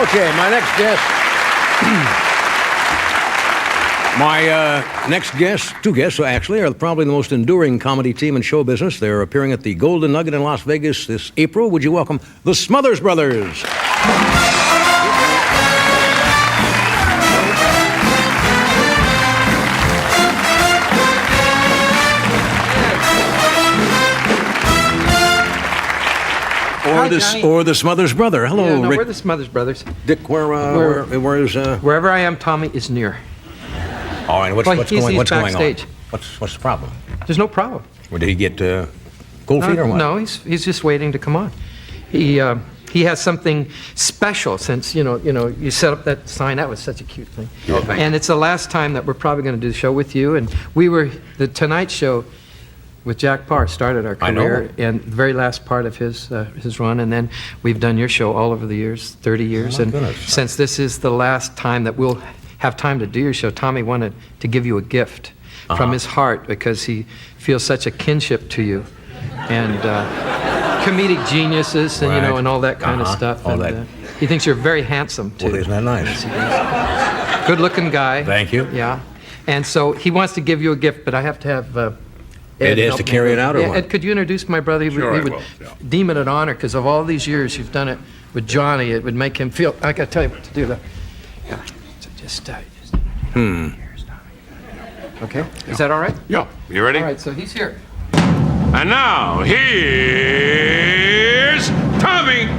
Okay, my next guest. Two guests actually, are probably the most enduring comedy team in show business. They're appearing at the Golden Nugget in Las Vegas this April. Would you welcome the Smothers Brothers? Or the Smothers brother. Hello, yeah, no, Rick. we're the Smothers brothers. Dick, where is? Wherever I am, Tommy is near. Oh, and what's going backstage. on? What's the problem? There's no problem. Or did he get cold feet or what? No, he's just waiting to come on. He has something special since you set up that sign. That was such a cute thing. Oh, thank you. And it's the last time that we're probably going to do the show with you. And the Tonight Show with Jack Parr started our career, and the very last part of his run, and then we've done your show all over the years, 30 years, and since this is the last time that we'll have time to do your show, Tommy wanted to give you a gift from his heart because he feels such a kinship to you, and comedic geniuses, and and all that kind of stuff. All and, that. He thinks you're very handsome too. Well, isn't that nice? Yes, he does. Good-looking guy. Thank you. Yeah, and so he wants to give you a gift, but I have to have. Ed has to carry it out, or what? Ed, could you introduce my brother? Sure, we would deem it an honor, because of all these years you've done it with Johnny, it would make him feel, I gotta tell you what to do. Yeah, so just okay, is that all right? Yeah. You ready? All right, so he's here. And now, here's Tommy.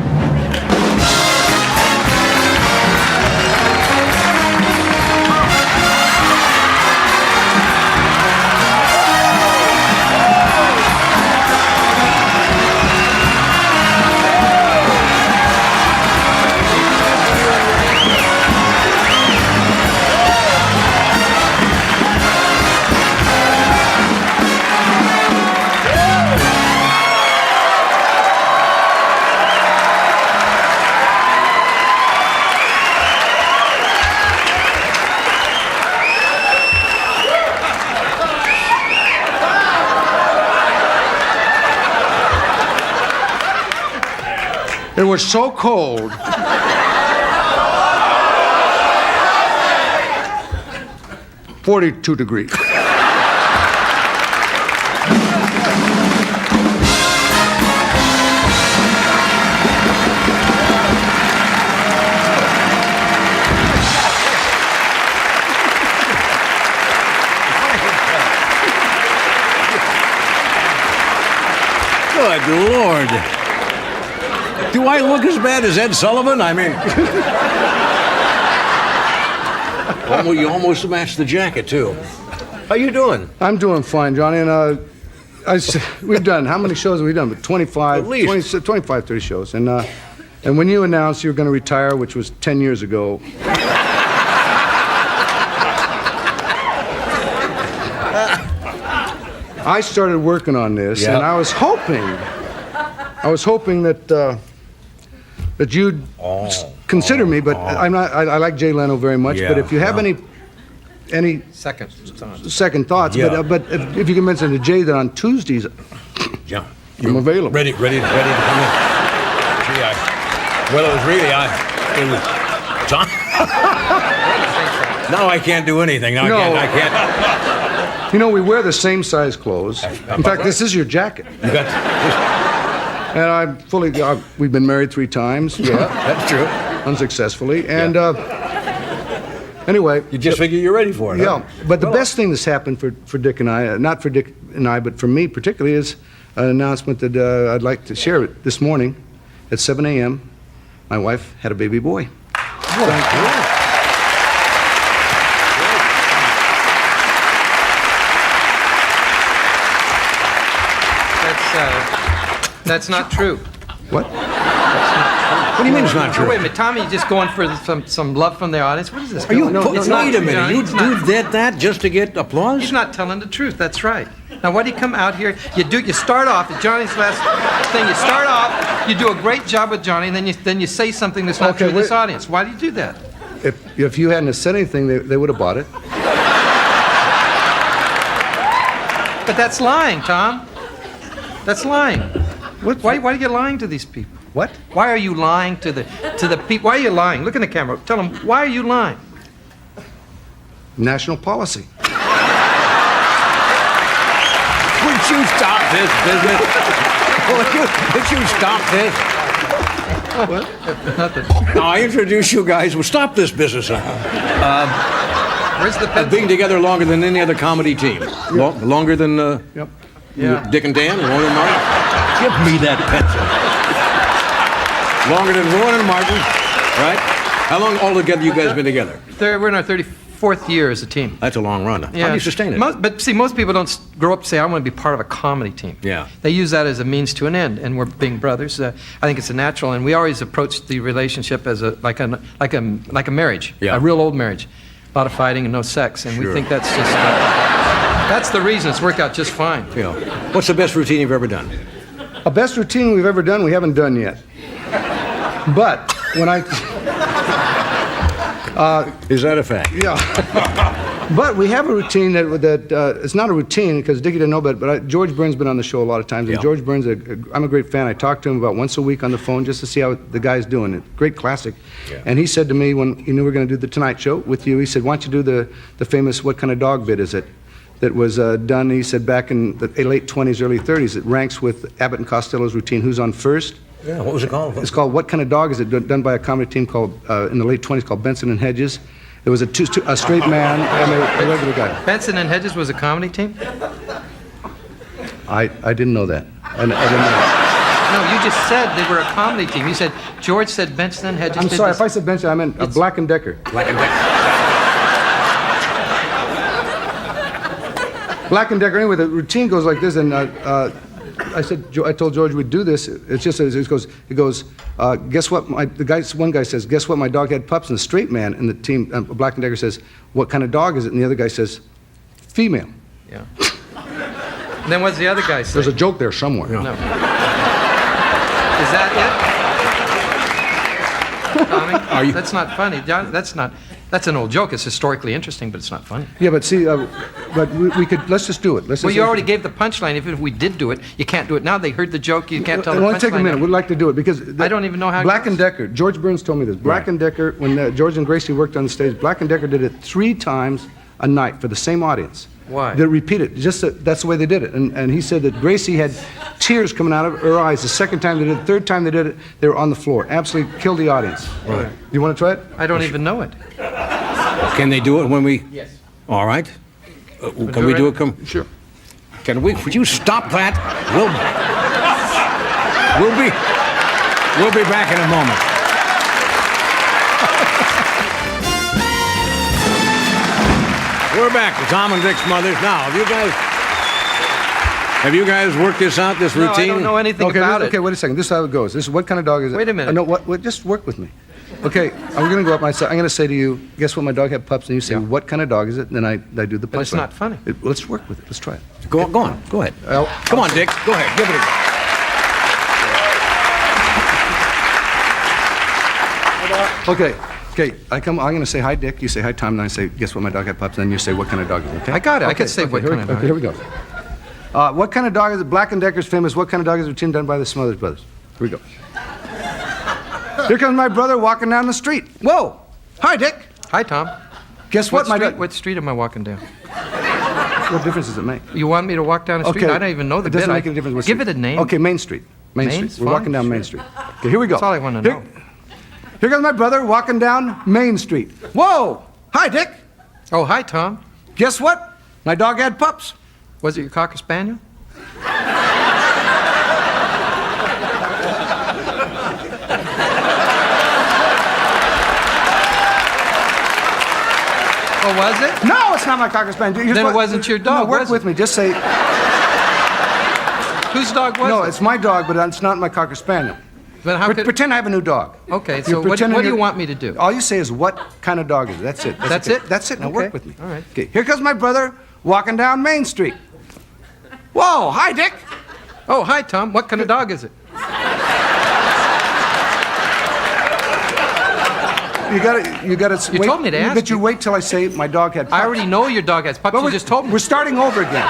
It was so cold. 42 degrees. Good Lord. Do I look as bad as Ed Sullivan? I mean, you almost matched the jacket, too. How you doing? I'm doing fine, Johnny, and we've done, how many shows have we done? 25, At least. 25, 30 shows. And when you announced you were going to retire, which was 10 years ago, I started working on this, and I was hoping that you'd consider me, but I'm not. I like Jay Leno very much. But if you have any second thoughts, but if you can mention to Jay that on Tuesdays, I'm available. Ready to come in. Gee, it was John. Now I can't do anything. Now I can't. You know, we wear the same size clothes. In fact, this is your jacket. You got. And we've been married 3 times. Yeah, that's true. Unsuccessfully. And anyway. You just figure you're ready for it. Yeah. But the best thing that's happened for Dick and I, not for Dick and I, but for me particularly, is an announcement that I'd like to share this morning at 7 a.m. My wife had a baby boy. Thank you. That's not true. What? What do you mean it's not true? Oh, wait a minute, Tommy, you're just going for some love from the audience. What is this? Wait a minute. You did that just to get applause? He's not telling the truth. That's right. Now, why do you come out here? You start off at Johnny's last thing. You start off. You do a great job with Johnny, and then you say something that's not true to this audience. Why do you do that? If you hadn't said anything, they would have bought it. But that's lying, Tom. That's lying. Why are you lying to these people? What? Why are you lying to the people? Why are you lying? Look in the camera. Tell them, why are you lying? National policy. Would you stop this business? Would you stop this? What? Nothing. Now, I introduce you guys. Well, stop this business. Where's the pencil? Being together longer than any other comedy team. Longer than Yep. Yeah. Dick and Dan, Rowan and Martin. Give me that pencil. Longer than Rowan and Martin, right? How long altogether you guys been together? We're in our 34th year as a team. That's a long run. How do you sustain it? But see, most people don't grow up and say, I want to be part of a comedy team. Yeah. They use that as a means to an end, and we're being brothers. I think it's a natural, and we always approach the relationship as like a marriage, Yeah. a real old marriage. A lot of fighting and no sex, and we think that's just, that's the reason it's worked out just fine. Yeah. What's the best routine you've ever done? A best routine we've ever done, we haven't done yet. But when I... Is that a fact? Yeah. But we have a routine that it's not a routine because Dickie didn't know about it, but George Burns been on the show a lot of times. And Yeah. George Burns, I'm a great fan. I talk to him about once a week on the phone just to see how the guy's doing. It great classic. Yeah. And he said to me when he knew we were going to do the Tonight Show with you, he said, why don't you do the famous What Kind of Dog bit is it? That was done, he said, back in the late 20s, early 30s. It ranks with Abbott and Costello's routine, Who's on First? Yeah, what was it called? It's called What Kind of Dog Is It? Done by a comedy team called, in the late 20s, called Benson and Hedges. It was a straight man and a regular guy. Benson and Hedges was a comedy team? I didn't know that. I didn't know that. No, you just said they were a comedy team. You said, George said Benson and Hedges. I'm did sorry, this. if I said Benson, I meant Black and Decker. Black and Decker. Black and Decker. Anyway, the routine goes like this, and I told George we'd do this. It's just as it goes. Guess what? One guy says, guess what? My dog had pups, and the straight man in the team, Black and Decker, says, what kind of dog is it? And the other guy says, female. Yeah. And then what's the other guy say? There's a joke there somewhere. No. Is that it? Tommy? That's not funny. John, that's an old joke. It's historically interesting, but it's not funny. Yeah, but see, but we could, let's just do it. Well, you already gave the punchline. Even if we did do it, you can't do it now. They heard the joke. You can't tell the punchline. It only take a minute. We'd like to do it because... I don't even know how it Black goes. and Decker, George Burns told me this. Black and Decker, when George and Gracie worked on the stage, Black and Decker did it 3 times a night for the same audience. Why? They repeat it. Just that's the way they did it. And he said that Gracie had tears coming out of her eyes the second time they did it. Third time they did it, they were on the floor. Absolutely killed the audience. Right. You want to try it? I don't even know it. Can they do it when we... Yes. All right. Can we do it? Sure. Can we? Would you stop that? We'll be back in a moment. We're back to Tom and Dick Smothers. Now, have you guys worked this out, this routine? No, I don't know anything about it. Okay, wait a second. This is how it goes. This is what kind of dog is it? Wait a minute. No, what? Just work with me. Okay, I'm going to go up and I'm going to say to you, guess what? My dog had pups, and you say, Yeah. what kind of dog is it? And then I do the punchline. But it's not funny. Let's work with it. Let's try it. Go on. Go ahead. Come on, Dick. Go ahead. Give it a go. Okay. I'm going to say hi, Dick. You say hi, Tom. And I say, guess what? My dog had pups. And then you say, what kind of dog is it? Okay. I got it. I could say what kind of dog. Okay, here we go. What kind of dog is it? Black and Decker's famous. What kind of dog is it? Routine done by the Smothers Brothers. Here we go. Here comes my brother walking down the street. Whoa! Hi, Dick. Hi, Tom. Guess what? What street am I walking down? What difference does it make? You want me to walk down a street? Okay. I don't even know the It doesn't bit. make any difference. What Give street. it a name. Okay, Main Street. Main Main's Street. We're fine, walking down sure. Main Street. Okay, here we go. That's all I want to know. Here comes my brother walking down Main Street. Whoa! Hi, Dick. Oh, hi, Tom. Guess what? My dog had pups. Was it your Cocker Spaniel? Oh, was it? No, it's not my Cocker Spaniel. Then it wasn't your dog, No, work was it? with me. Just say, Whose dog was no, it? it's my dog, but it's not my Cocker Spaniel. But how could... Pretend I have a new dog. Okay, You're so what pretending do you you're- want me to do? All you say is, what kind of dog is it? That's it. That's okay. it? That's it. Now Okay. work with me. All right. Okay, here comes my brother walking down Main Street. Whoa, hi, Dick. Oh, hi, Tom. What kind of dog is it? You gotta You wait. told me to ask But you you. wait till I say my dog had pups. I already know your dog has pups. But You just told me. We're starting over again.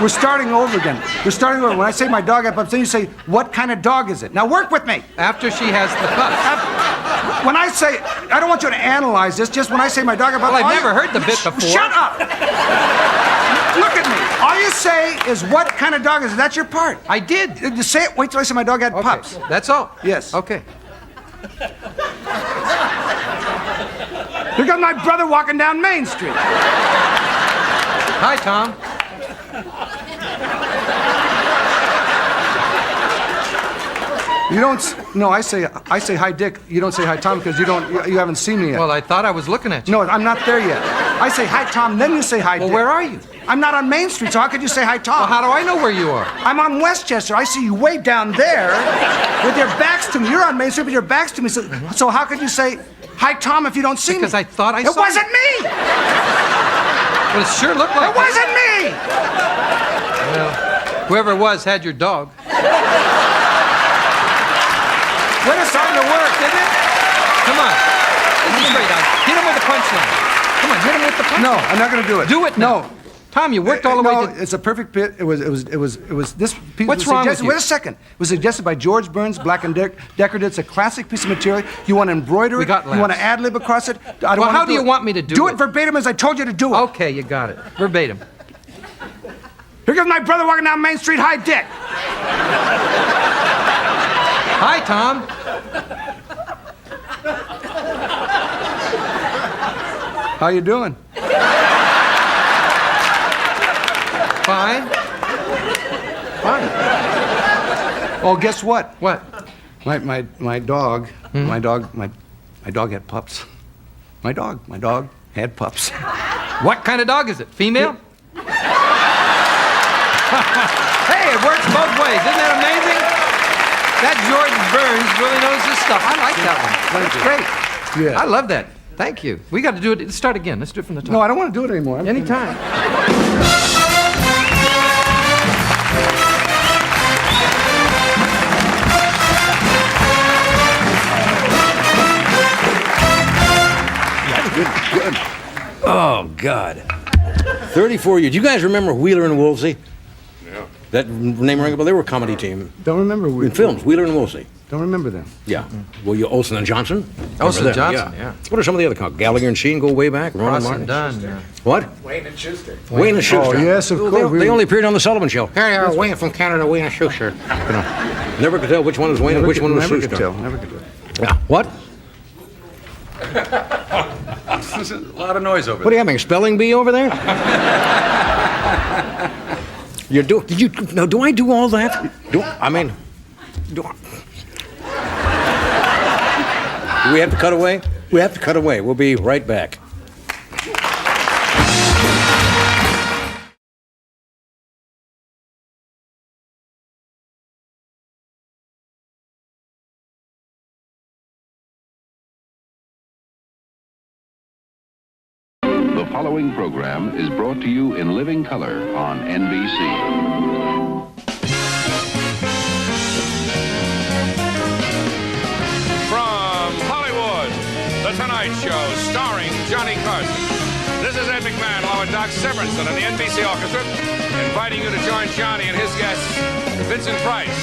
We're starting over again. We're starting over. When I say my dog had pups, then you say, what kind of dog is it? Now work with me. After she has the pups. When I say, I don't want you to analyze this, just when I say my dog had pups. Well, I've never heard the bit before. Shut up. Look at me. All you say is, what kind of dog is it? That's your part. I did. You say it, wait till I say my dog had pups. That's all? Yes. Okay. Here comes my brother walking down Main Street. Hi, Tom. You don't. No, I say hi, Dick. You don't say hi, Tom, because you haven't seen me yet. Well, I thought I was looking at you. No, I'm not there yet. I say hi, Tom, then you say hi, Well, Dick. where are you? I'm not on Main Street, so how could you say hi, Tom? Well, how do I know where you are? I'm on Westchester. I see you way down there with your backs to me. You're on Main Street with your backs to me. So how could you say hi, Tom, if you don't see me? Because I thought I saw It wasn't you. me! Well, it sure looked like It wasn't me! Well, whoever it was had your dog. When it's starting to work, isn't it? Come on. This is straight on. Hit him with the punchline. Come on, hit him with the punchline. No, I'm not going to do it. Do it now. No. Tom, you worked all the way No, to... it's a perfect pit. It was this piece What's was wrong with suggested. you? Wait a second. It was suggested by George Burns, Black and Decker. It's a classic piece of material. You want to embroider We it. got You want to laughs. ad-lib across it. I don't Well, want how to do you want me to do Do it? it verbatim as I told you to do it. Okay, you got it. Verbatim. Here comes my brother walking down Main Street. Hi, Dick. Hi, Tom. How you doing? Fine. Fine. Oh, guess what? What? My dog. My dog had pups. My dog had pups. What kind of dog is it? Female? Hey, it works both ways. Isn't that amazing? That George Burns really knows his stuff. I like that one. That's great. Yeah. I love that. Thank you. We got to do it. Let's start again. Let's do it from the top. No, I don't want to do it anymore. Anytime. Good. Oh, God. 34 years. Do you guys remember Wheeler and Woolsey? Yeah. That name rang a bell. They were a comedy team Don't remember. in films. Wheeler and Woolsey. Don't remember them. Yeah. Well, you Olsen and Johnson? Olsen and Remember them? Johnson, yeah. What are some of the other comics? Gallagher and Sheen go way back. Ron Cross Martin. and Dunn. Yeah. What? Wayne and Schuster. Wayne and Schuster. Oh, yes, of Well, course. They only appeared on the Sullivan Show. Here they are, Wayne from Canada, Wayne and Schuster. Never could tell which one was Wayne and which one was Never Schuster. could tell. Never could tell. Yeah. What? There's a lot of noise over What are you having? Spelling bee over there? You do? Did you? Now, do I do all that? Do we have to cut away? We have to cut away. We'll be right back. The following program is brought to you in living color on NBC. From Hollywood, The Tonight Show, starring Johnny Carson. This is Ed McMahon, along with Doc Severinsen and the NBC Orchestra, inviting you to join Johnny and his guests, Vincent Price,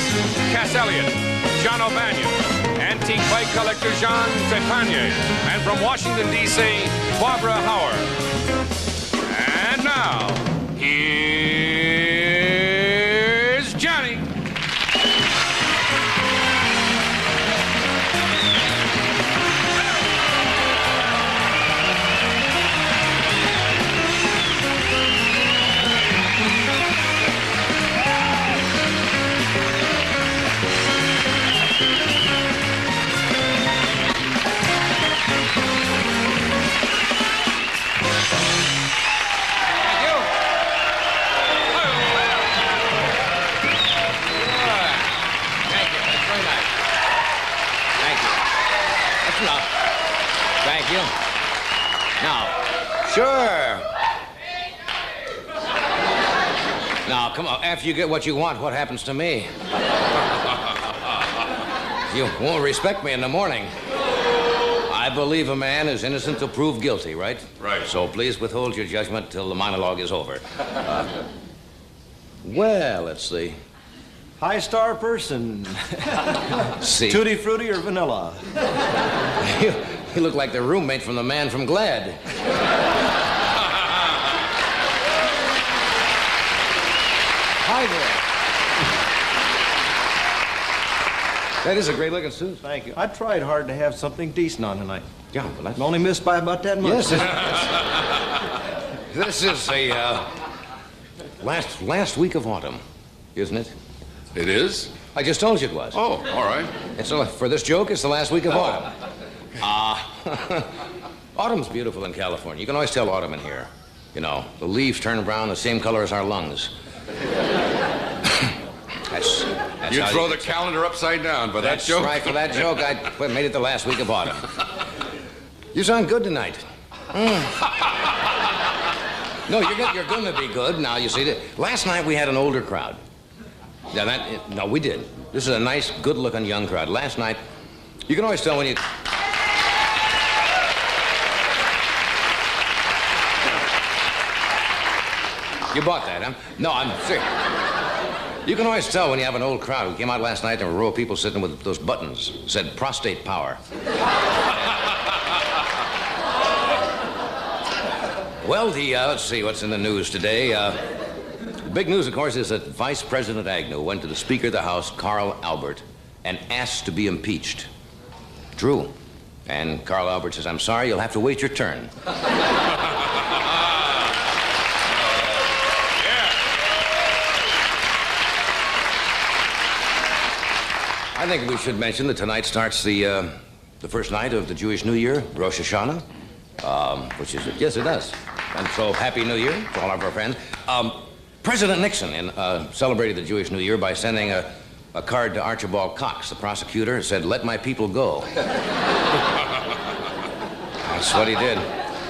Cass Elliot, John O'Banion, antique bike collector Jean Trepanier, and from Washington, D.C., Barbara Howard. And now, here's Johnny. Thank you. That's very nice. Thank you. That's enough. Thank you. Now, sure. Now, come on. After you get what you want, what happens to me? You won't respect me in the morning. I believe a man is innocent till proved guilty, right? Right. So please withhold your judgment till the monologue is over. Well, let's see. High star person. See. Tutti Frutti or vanilla? You look like the roommate from the man from Glad. Hi there. That is a great looking suit. Thank you. I tried hard to have something decent on tonight. Yeah, well, that's... I'm only missed by about that much. Yes. This is the last week of autumn, isn't it? It is? I just told you it was. Oh, all right. It's for this joke, it's the last week of autumn. Autumn's beautiful in California. You can always tell autumn in here. You know, the leaves turn brown the same color as our lungs. That's You how throw the calendar upside down for that joke? Right, for that joke, I made it the last week of autumn. You sound good tonight. No, you're going to be good. Now, you see, last night we had an older crowd. No, we did. This is a nice, good-looking young crowd. Last night, you can always tell when you... You bought that, huh? No, I'm serious. You can always tell when you have an old crowd. We came out last night, there were a row of people sitting with those buttons. It said prostate power. Well, let's see what's in the news today. The big news, of course, is that Vice President Agnew went to the Speaker of the House, Carl Albert, and asked to be impeached. True. And Carl Albert says, I'm sorry, you'll have to wait your turn. I think we should mention that tonight starts the first night of the Jewish New Year, Rosh Hashanah, which is, yes, it does. And so, Happy New Year to all of our friends. President Nixon celebrated the Jewish New Year by sending a card to Archibald Cox, the prosecutor, said, let my people go. That's what he did.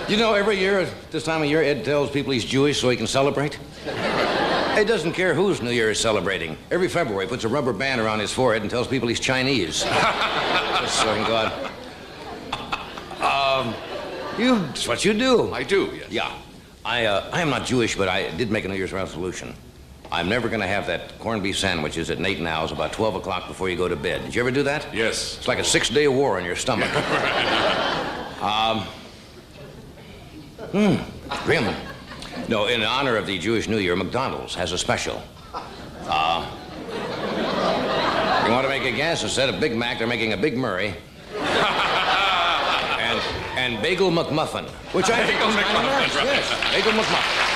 You know, every year at this time of year, Ed tells people he's Jewish so he can celebrate. He doesn't care whose New Year is celebrating. Every February, he puts a rubber band around his forehead and tells people he's Chinese. Just so he can go out. That's what you do. I do, yes. Yeah. I am not Jewish, but I did make a New Year's resolution. I'm never going to have that corned beef sandwiches at Nate and Al's about 12 o'clock before you go to bed. Did you ever do that? Yes. It's like a 6-day war in your stomach. Really? No, in honor of the Jewish New Year, McDonald's has a special. You want to make a guess? Instead of Big Mac, they're making a Big Murray. and Bagel McMuffin, which I think is kind of nice. Yes, Bagel McMuffin.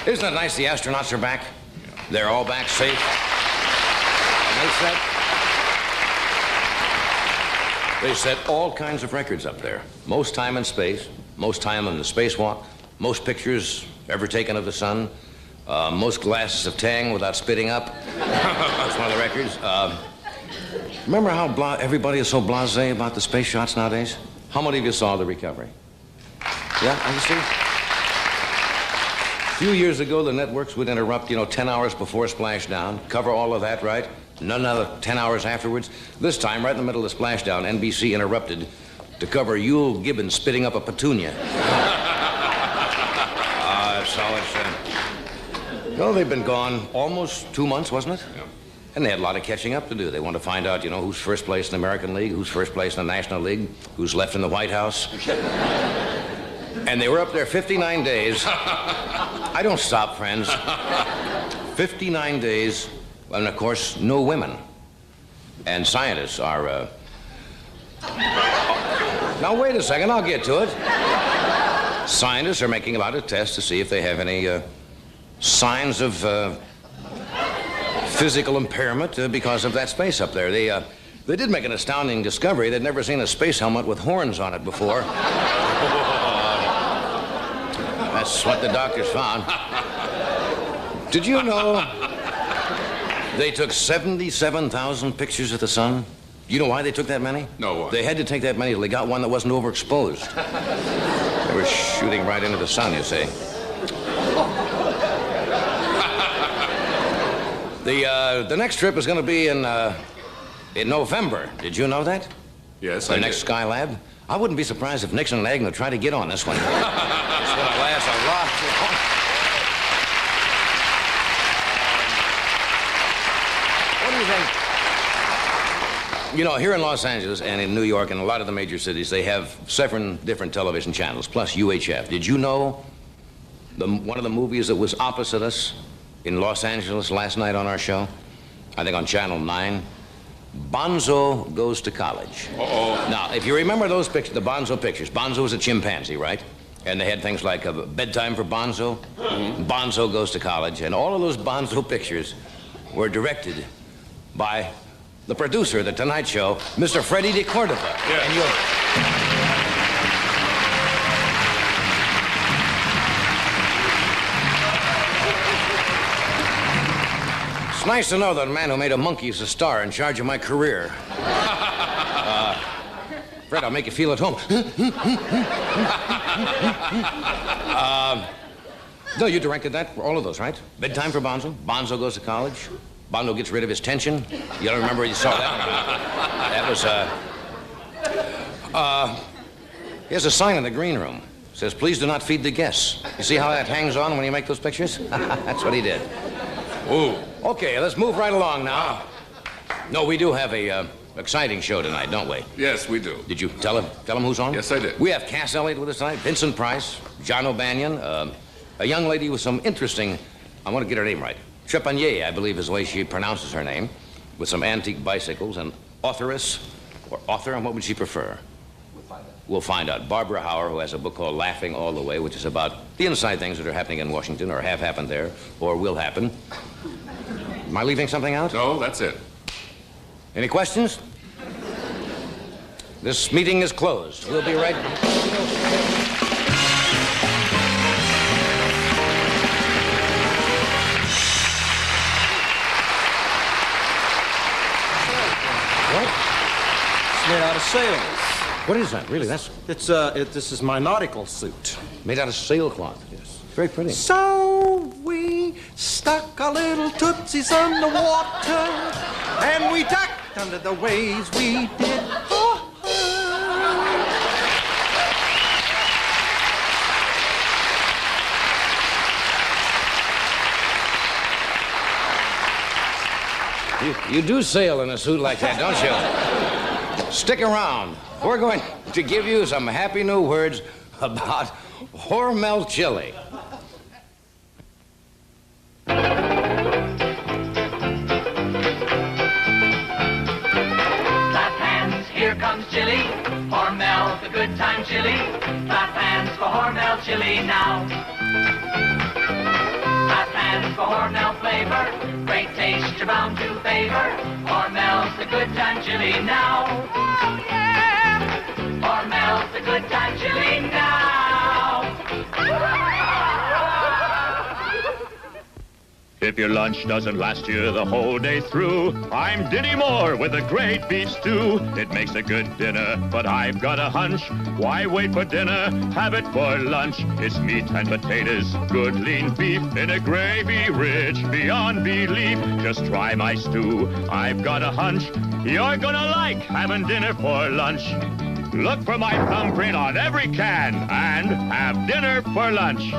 Isn't it nice the astronauts are back? They're all back safe. And they set all kinds of records up there. Most time in space, most time on the spacewalk, most pictures ever taken of the sun, most glasses of Tang without spitting up. That's one of the records. Remember how everybody is so blasé about the space shots nowadays? How many of you saw the recovery? Yeah, you see? A few years ago, the networks would interrupt, 10 hours before splashdown, cover all of that, right? None other 10 hours afterwards. This time, right in the middle of the splashdown, NBC interrupted to cover Yule Gibbons spitting up a petunia. Well, they've been gone almost 2 months, wasn't it? Yeah. And they had a lot of catching up to do. They want to find out, who's first place in the American League, who's first place in the National League, who's left in the White House. And they were up there 59 days. I don't stop, friends. 59 days, and of course, no women. And scientists are, Now, wait a second, I'll get to it. Scientists are making a lot of tests to see if they have any, signs of, physical impairment because of that space up there. They did make an astounding discovery. They'd never seen a space helmet with horns on it before. That's what the doctors found. Did you know they took 77,000 pictures of the sun? You know why they took that many? No, why? They had to take that many till they got one that wasn't overexposed. They were shooting right into the sun, you see. The next trip is going to be in November. Did you know that? Yes, The I next did. Skylab. I wouldn't be surprised if Nixon and Agnew try to get on this one. It's going to last a lot. What do you think? You know, here in Los Angeles and in New York and a lot of the major cities, they have 7 different television channels, plus UHF. Did you know one of the movies that was opposite us in Los Angeles last night on our show? I think on Channel 9. Bonzo Goes to College. Uh-oh. Now, if you remember those pictures, the Bonzo pictures, Bonzo was a chimpanzee, right? And they had things like Bedtime for Bonzo, Bonzo Goes to College, and all of those Bonzo pictures were directed by the producer of The Tonight Show, Mr. Freddie de Cordova. Yes. And it's nice to know that a man who made a monkey is a star in charge of my career. Fred, I'll make you feel at home. No, you directed that, all of those, right? Bedtime for Bonzo, Bonzo Goes to College, Bonzo Gets Rid of His Tension. You don't remember you saw that? That was, here's a sign in the green room. It says, please do not feed the guests. You see how that hangs on when you make those pictures? That's what he did. Ooh. Okay, let's move right along now. No, we do have a exciting show tonight, don't we? Yes, we do. Did you tell him who's on? Yes, I did. We have Cass Elliott with us tonight, Vincent Price, John O'Banion, a young lady with some interesting, I want to get her name right, Trepanier, I believe is the way she pronounces her name, with some antique bicycles, an authoress, or author, and what would she prefer? We'll find out. Barbara Hauer, who has a book called Laughing All the Way, which is about the inside things that are happening in Washington, or have happened there, or will happen. Am I leaving something out? No, that's it. Any questions? This meeting is closed. We'll be right back. It's made out of sails. What is that? Really, that's This is my nautical suit. made out of sailcloth. Yes. Very pretty. So we stuck our little tootsies on the water, and we ducked under the waves we did. Oh, You do sail in a suit like that, don't you? Stick around. We're going to give you some happy new words about Hormel chili. Clap hands, here comes chili. Hormel, the good time chili. Clap hands for Hormel chili now. Clap hands for Hormel flavor. Great taste you're bound to favor. Hormel's the good time chili now. Oh, yeah. Hormel's the good time chili now. If your lunch doesn't last you the whole day through, I'm Dinny Moore with a great beef stew. It makes a good dinner, but I've got a hunch. Why wait for dinner? Have it for lunch. It's meat and potatoes, good lean beef in a gravy rich beyond belief. Just try my stew. I've got a hunch. You're gonna like having dinner for lunch. Look for my thumbprint on every can and have dinner for lunch.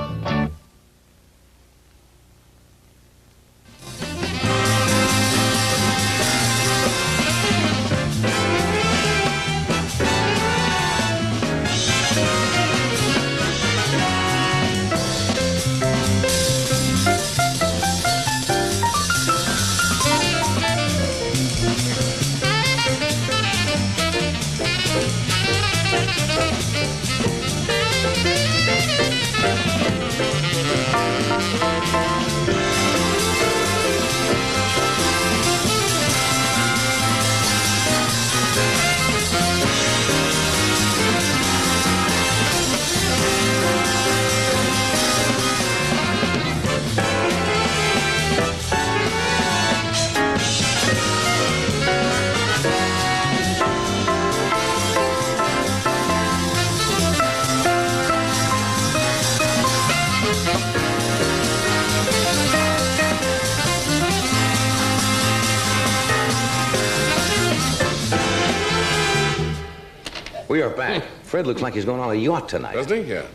We are back. Fred looks like he's going on a yacht tonight. Doesn't he? Yeah.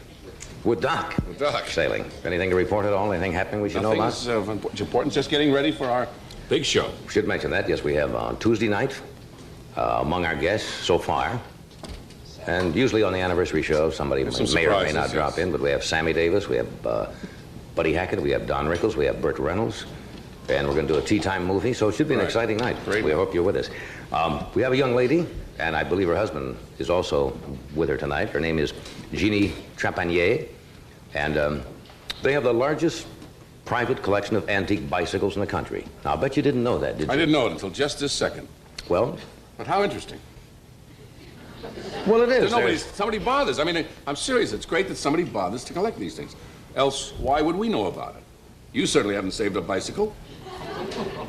With Doc. With Doc. Sailing. Anything to report at all? Anything happening we should know about? Nothing's of importance. Just getting ready for our big show. Should mention that. Yes, we have on Tuesday night, among our guests so far. And usually on the anniversary show, somebody may or may not drop in, but we have Sammy Davis, we have Buddy Hackett, we have Don Rickles, we have Burt Reynolds, and we're going to do a tea time movie, so it should be an exciting night. Great. We hope you're with us. We have a young lady, and I believe her husband is also with her tonight. Her name is Jeannie Trapanier, and they have the largest private collection of antique bicycles in the country. Now, I bet you didn't know that, did you? I didn't know it until just this second. Well? But how interesting. Well, it is. Somebody bothers. I mean, I'm serious. It's great that somebody bothers to collect these things. Else, why would we know about it? You certainly haven't saved a bicycle.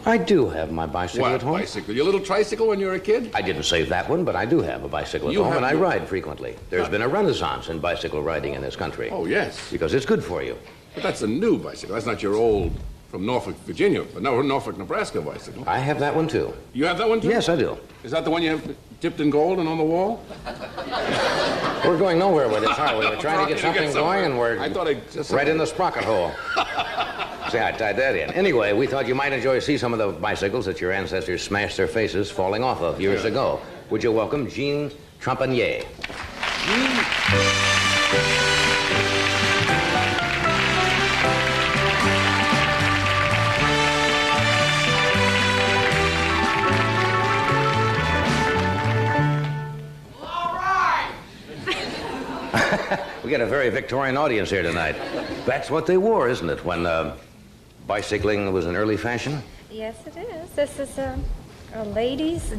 I do have my bicycle at home. What bicycle? Your little tricycle when you were a kid? I didn't save that one, but I do have a bicycle at home, and I ride frequently. There's been a renaissance in bicycle riding in this country. Oh, yes. Because it's good for you. But that's a new bicycle. That's not your old, from Norfolk, Virginia, but no, Norfolk, Nebraska bicycle. I have that one, too. You have that one, too? Yes, I do. Is that the one you have dipped in gold and on the wall? We're going nowhere with this, aren't we? We're trying to get something going, and we're right in the sprocket hole. See, I tied that in. Anyway, we thought you might enjoy to see some of the bicycles that your ancestors smashed their faces falling off of years ago. Would you welcome Jean Trapanier? We got a very Victorian audience here tonight. That's what they wore, isn't it, when bicycling was an early fashion? Yes, it is. This is a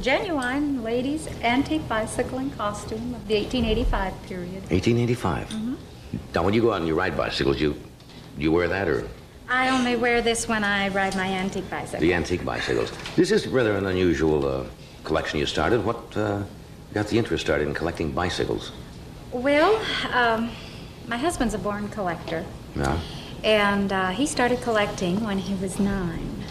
genuine ladies' antique bicycling costume of the 1885 period. 1885? Mm-hmm. Now, when you go out and you ride bicycles, you wear that, or? I only wear this when I ride my antique bicycle. The antique bicycles. This is rather an unusual collection you started. What got the interest started in collecting bicycles? Well, my husband's a born collector. Yeah. And he started collecting when he was 9.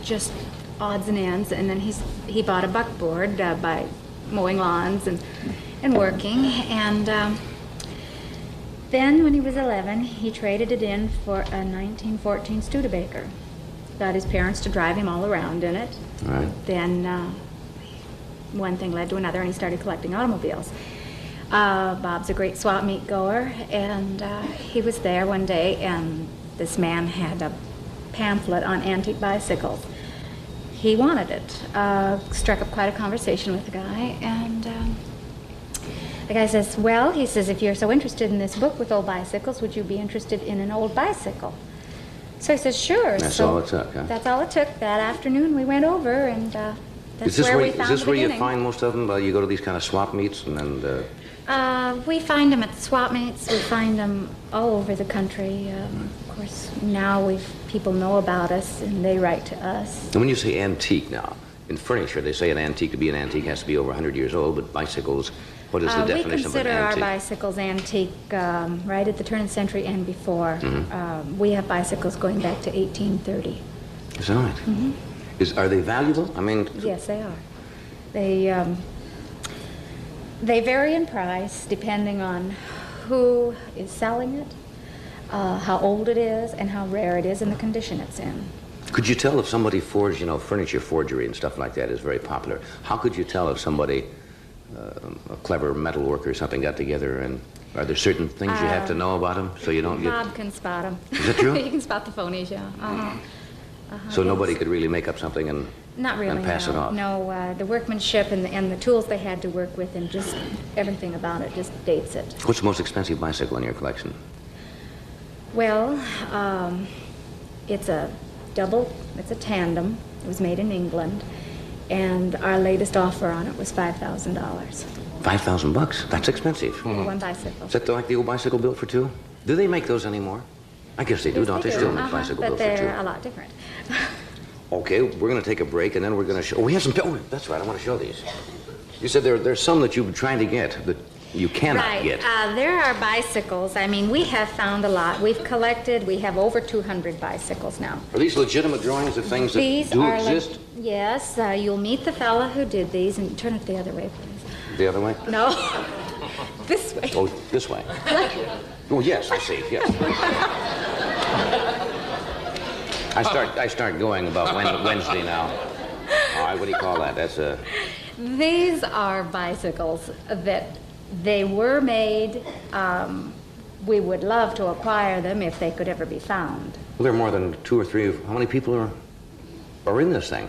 Just odds and ends. And then he bought a buckboard by mowing lawns and working. And then when he was 11, he traded it in for a 1914 Studebaker. Got his parents to drive him all around in it. All right. Then one thing led to another, and he started collecting automobiles. Bob's a great swap meet goer, and he was there one day, and this man had a pamphlet on antique bicycles. He wanted it. Struck up quite a conversation with the guy, and the guy says, well, he says, if you're so interested in this book with old bicycles, would you be interested in an old bicycle? So he says, sure. That's all it took, huh? That's all it took. That afternoon we went over, and that's where we found the beginning. Is this where you find most of them? You go to these kind of swap meets, and then... We find them at the swap meets. We find them all over the country. Of course, now people know about us, and they write to us. And when you say antique now, in furniture, they say an antique to be an antique has to be over 100 years old, but bicycles, what is the definition of an antique? We consider our bicycles antique right at the turn of the century and before. Mm-hmm. We have bicycles going back to 1830. Is that right? Mm-hmm. Are they valuable? I mean... Yes, they are. They vary in price depending on who is selling it, how old it is, and how rare it is, and the condition it's in. Could you tell if somebody forged, furniture forgery and stuff like that is very popular? How could you tell if somebody, a clever metal worker or something, got together, and are there certain things you have to know about them so you don't get... Bob can spot them. Is that true? He can spot the phonies, yeah. So nobody could really make up something and not really, and pass no. it off? No, the workmanship and the tools they had to work with and just everything about it just dates it. What's the most expensive bicycle in your collection? Well, it's a tandem. It was made in England, and our latest offer on it was $5,000. $5,000? That's expensive. For one bicycle. Is that like the old bicycle built for two? Do they make those anymore? I guess they do, yes, don't they? Still make bicycle built for two. But they're a lot different. Okay, we're going to take a break, and then we're going to show... Oh, we have some... Oh, that's right, I want to show these. You said there's some that you've been trying to get that you cannot get. There are bicycles. I mean, we have found a lot. We've collected. We have over 200 bicycles now. Are these legitimate drawings of things that do exist? Yes. You'll meet the fella who did these, and turn it the other way, please. The other way? No, this way. Oh, this way. Oh, yes, I see, yes. I start going about Wednesday now. All right, what do you call that? That's a... These are bicycles that they were made. We would love to acquire them if they could ever be found. Well, there are more than 2 or 3. How many people are in this thing?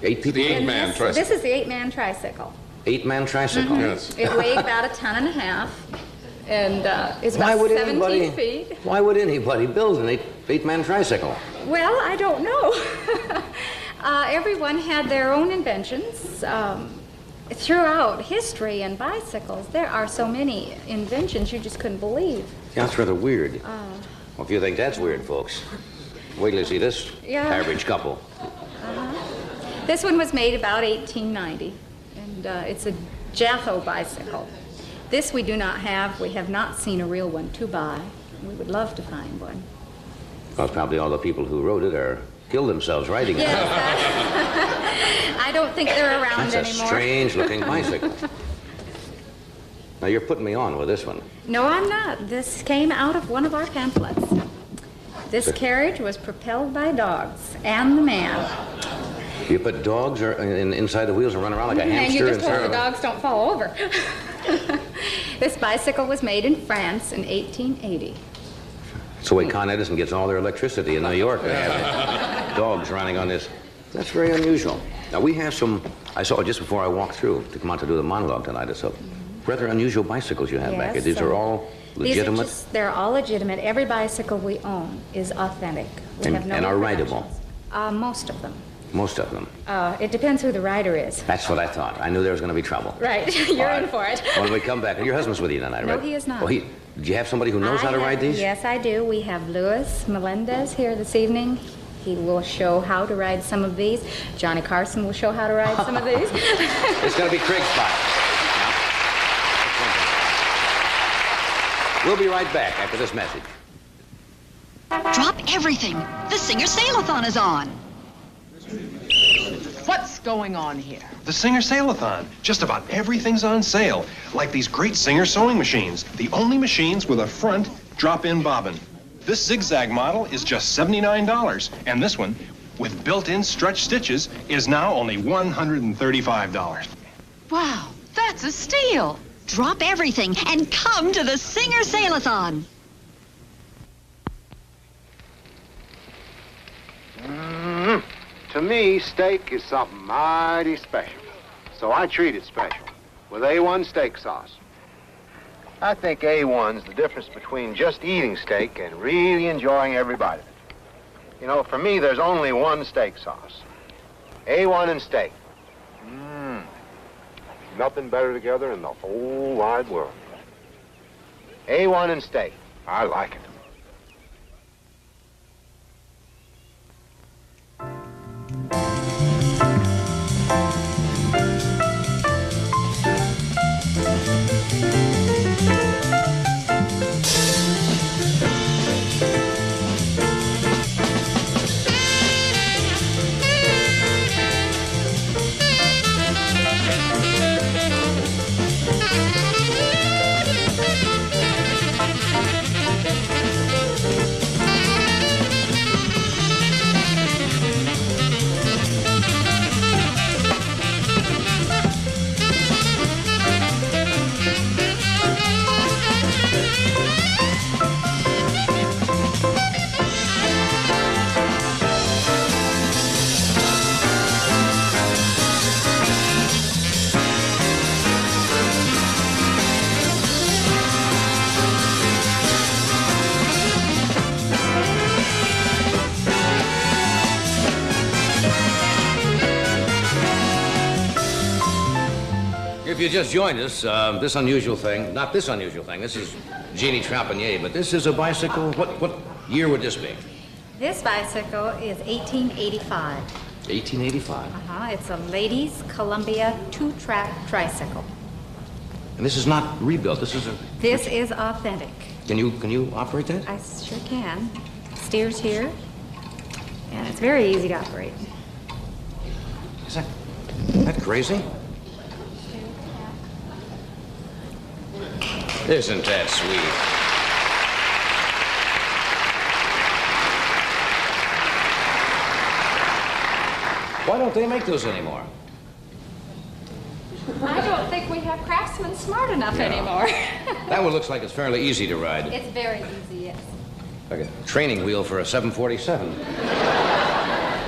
8 people? The 8-man tricycle. This is the 8-man tricycle. 8-man tricycle? Yes. It weighed about 1.5 tons, and it's about 17 feet. Why would anybody build an 8-man tricycle? Well, I don't know. Everyone had their own inventions. Throughout history in bicycles, there are so many inventions you just couldn't believe. Yeah, that's rather weird. Well, if you think that's weird, folks, wait till you see this average couple. This one was made about 1890, and it's a Jatho bicycle. This we do not have. We have not seen a real one to buy. We would love to find one. Well, probably all the people who rode it killed themselves riding it. Yes, I don't think they're around That's anymore. a strange-looking bicycle. Now, you're putting me on with this one. No, I'm not. This came out of one of our pamphlets. This carriage was propelled by dogs and the man. You put dogs inside the wheels and run around like a hamster? And you just hope inside the of a- dogs don't fall over. This bicycle was made in France in 1880. It's the way Con Edison gets all their electricity in New York. They have dogs running on this. That's very unusual. Now, we have some, I saw just before I walked through to come out to do the monologue tonight, it's a rather unusual bicycles you have back here. These are all legitimate? They're all legitimate. Every bicycle we own is authentic. We have no and are rideable? Most of them. Most of them. It depends who the rider is. That's what I thought. I knew there was going to be trouble. Right, you're in for it. When we come back, and your husband's with you tonight, right? No, he is not. Oh, do you have somebody who knows how to ride these? Yes, I do. We have Louis Melendez here this evening. He will show how to ride some of these. Johnny Carson will show how to ride some of these. It's going to be Craig's spot. We'll be right back after this message. Drop everything. The Singer Sale-a-thon is on. What's going on here? The Singer Sale-a-thon. Just about everything's on sale. Like these great Singer sewing machines. The only machines with a front drop-in bobbin. This zigzag model is just $79. And this one, with built-in stretch stitches, is now only $135. Wow, that's a steal. Drop everything and come to the Singer Sale-a-thon. To me, steak is something mighty special. So I treat it special with A1 steak sauce. I think A1's the difference between just eating steak and really enjoying every bite of it. You know, for me, there's only one steak sauce. A1 and steak. Nothing better together in the whole wide world. A1 and steak. I like it. If you just joined us, this unusual thing, not this unusual thing, this is Jeannie Trapanier, but this is a bicycle. What year would this be? This bicycle is 1885. 1885. It's a ladies' Columbia 2-track tricycle. And this is not rebuilt. This is authentic. Can you operate that? I sure can. Steers here, and it's very easy to operate. Is that crazy? Isn't that sweet? Why don't they make those anymore? I don't think we have craftsmen smart enough anymore. That one looks like it's fairly easy to ride. It's very easy, yes. Like a training wheel for a 747.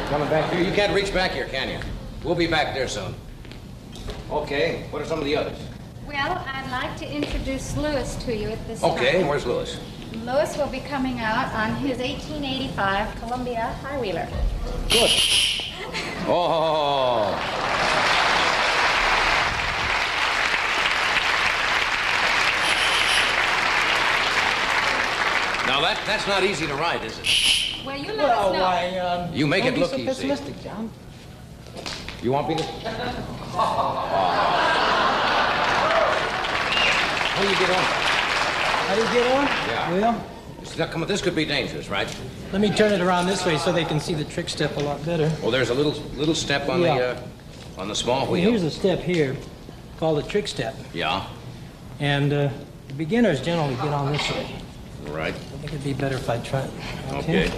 Coming back here. You can't reach back here, can you? We'll be back there soon. Okay, what are some of the others? Well, I'd like to introduce Lewis to you at this Okay, time. where's Lewis? Lewis will be coming out on his 1885 Columbia High-Wheeler. Good. Oh. Now that's not easy to ride, is it? Well, you let us know. You make don't it look be so easy. pessimistic, John. You want me to? How do you get on? How do you get on? Yeah. Well, Now, come on, this could be dangerous, right? let me turn it around this way so they can see the trick step a lot better. Well, there's a little step on Yeah. the small Well, wheel. here's a step here called the trick step. Yeah. And the beginners generally get on this way. Right. I think it'd be better if I try it. Okay.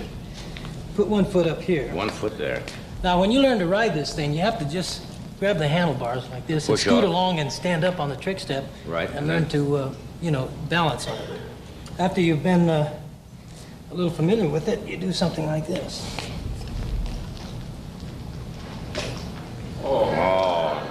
Put one foot up here. 1 foot there. Now, when you learn to ride this thing, you have to just grab the handlebars like this and Push scoot up. along and stand up on the trick step. Right. And learn to, balance on it. After you've been a little familiar with it, you do something like this. Oh, yeah.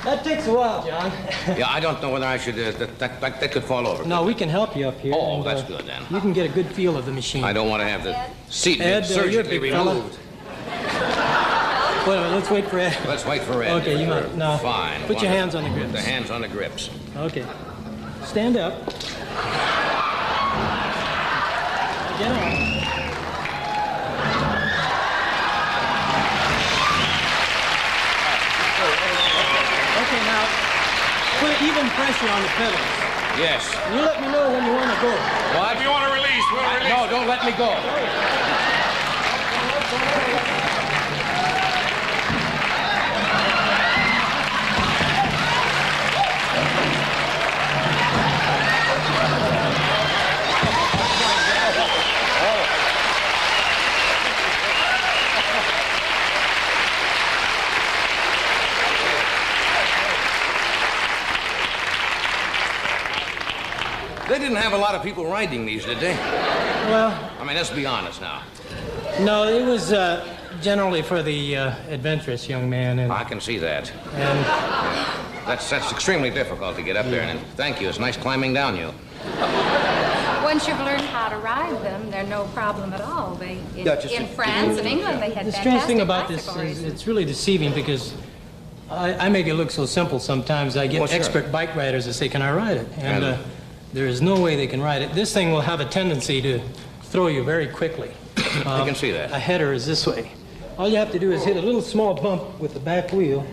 That takes a while, John. Yeah, I don't know whether I should. That could fall over. No, we can help you up here. Oh, and, that's good then. You can get a good feel of the machine. I don't want to have the seat Ed, you're a surgically big fella. removed. Well, let's wait for Ed. Let's wait for Ed. Okay, you might. No. Fine. Put your hands on the grips. The hands on the grips. Okay. Stand up. Get on. Okay, now put even pressure on the pedals. Yes. You let me know when you want to go. What? If you want to release, we'll release. No, don't let me go. They didn't have a lot of people riding these, did they? Well, I mean, let's be honest now. no, it was generally for the adventurous young man. And, I can see that. and That's extremely difficult to get up there. And thank you. It's nice climbing down you. Once you've learned how to ride them, they're no problem at all. In a- France and England, they had the strange thing fantastic about this bicycle is races. it's really deceiving because I make it look so simple sometimes. I get Well, sure. expert bike riders that say, can I ride it? And there is no way they can ride it. This thing will have a tendency to throw you very quickly. I can see that. A header is this way. All you have to do is hit a little small bump with the back wheel.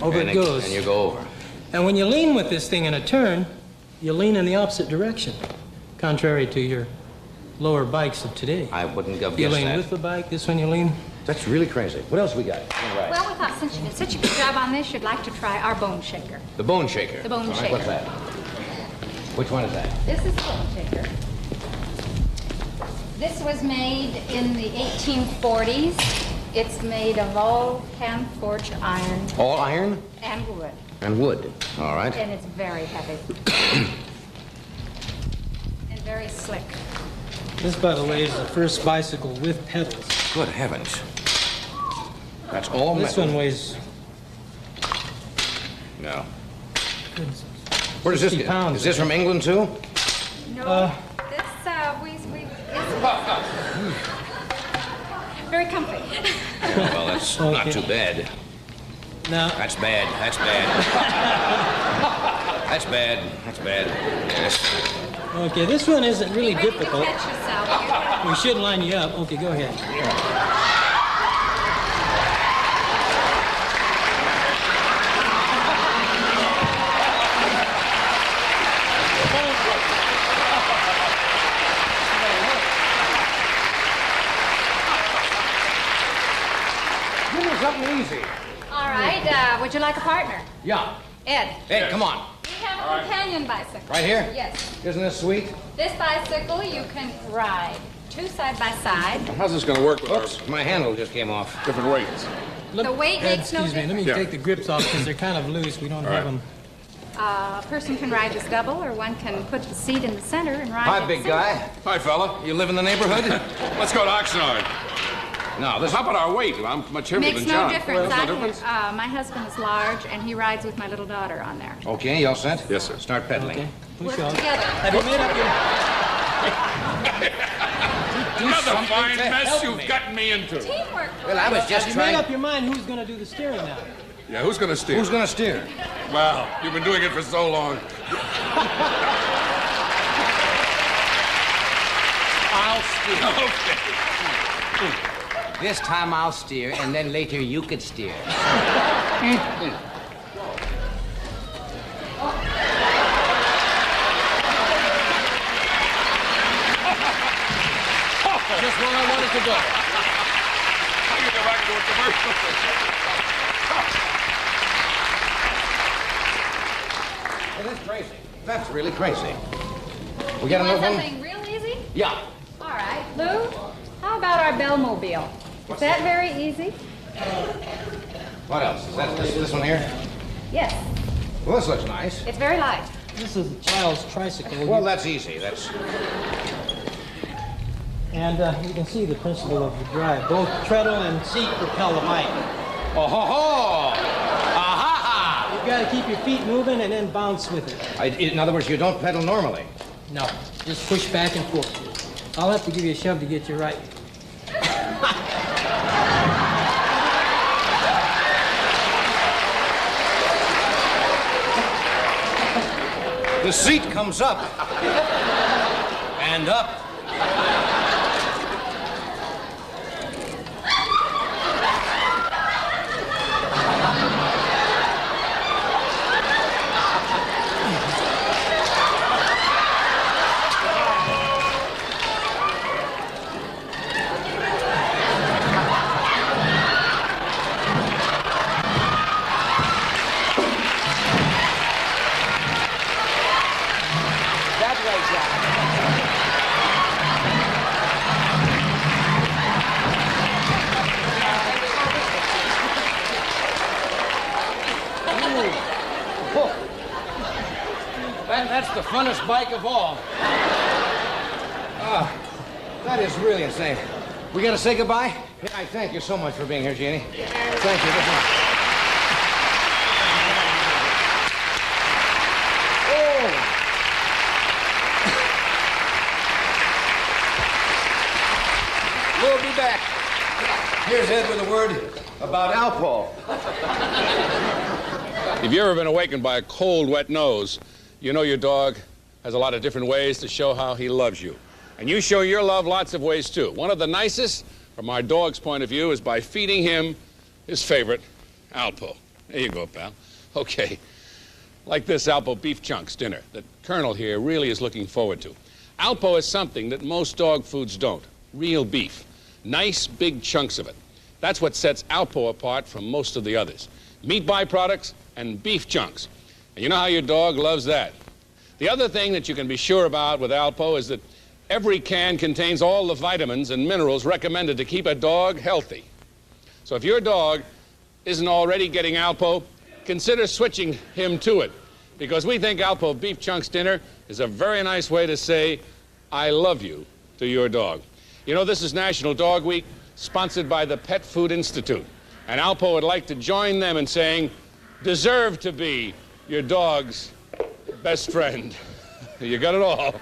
Over And it goes. And you go over. And when you lean with this thing in a turn, you lean in the opposite direction, contrary to your lower bikes of today. I wouldn't have You guessed lean that. with the bike, this one you lean. That's really crazy. What else we got? All right. Well, we thought since you did such a good job on this, you'd like to try our bone shaker. The bone shaker. The bone All right, shaker. What's that? Which one is that? This is the bone shaker. This was made in the 1840s. It's made of all hand-forged iron All iron and wood, and wood. All right. and it's very heavy and very slick. This, by the way, is the first bicycle with pedals. Good heavens. That's all This metal. one weighs No. Where does this 60 get? pounds. Is this from England too? No, this it's very comfy. Well, that's not Okay. too bad. Now, That's bad. That's bad. That's bad. That's bad. Yes. okay, this one isn't really Ready difficult. to catch yourself. We should line you up. Okay, go ahead. All right, would you like a partner? Yeah. Ed. Hey, come on. We have a companion bicycle. Right here? Yes. Isn't this sweet? This bicycle you can ride 2 side by side. How's this going to work with Oops, my handle just came off. Different weights. The weight makes no Excuse me, let me difference. take the grips off because they're kind of loose. We don't have them. A person can ride this double, or one can put the seat in the center and ride Hi, it big single. guy. Hi, fella. You live in the neighborhood? Let's go to Oxnard. No, this... How about our weight? I'm much heavier Makes than no John. difference. Well, no difference? My husband is large, and he rides with my little daughter on there. Okay, you all set? Yes, sir. Start pedaling. Okay. Work Push on. together. Have you made up your... Another fine to mess help you've me. gotten me into. Teamwork. Well, I was Have just you made trying... up your mind who's going to do the steering now? Yeah, who's going to steer? Who's gonna steer? Well, you've been doing it for so long. I'll steer. Okay. This time I'll steer, and then later you could steer. Just where I wanted to go. I can go back to a commercial. It is crazy. That's really crazy. We got You another want one? something real easy? Yeah. All right, Lou, how about our Bellmobile? Is that very easy? What else? Is that this one here? Yes, Well, this looks nice. it's very light. This is a child's tricycle. Well, that's easy. That's... And you can see the principle of the drive. Both treadle and seat propel the bike. Oh, ho, ho! Aha! You've got to keep your feet moving and then bounce with it. In other words, you don't pedal normally. No, just push back and forth. I'll have to give you a shove to get you right. The seat comes up. And up. That way, Jack. That's the funnest bike of all. That is really insane. We gotta say goodbye? I thank you so much for being here, Jeannie. Thank you. Good night. Oh! We'll be back. Here's Ed with a word about Alpo. If you've ever been awakened by a cold, wet nose, you know your dog has a lot of different ways to show how he loves you. And you show your love lots of ways, too. One of the nicest, from our dog's point of view, is by feeding him his favorite, Alpo. There you go, pal. Okay. Like this Alpo beef chunks dinner that Colonel here really is looking forward to. Alpo is something that most dog foods don't. Real beef. Nice, big chunks of it. That's what sets Alpo apart from most of the others. Meat byproducts and beef chunks. And you know how your dog loves that. The other thing that you can be sure about with Alpo is that every can contains all the vitamins and minerals recommended to keep a dog healthy. So if your dog isn't already getting Alpo, consider switching him to it, because we think Alpo Beef Chunks Dinner is a very nice way to say, I love you, to your dog. You know, this is National Dog Week, sponsored by the Pet Food Institute. And Alpo would like to join them in saying, deserve to be your dog's best friend. You got it all.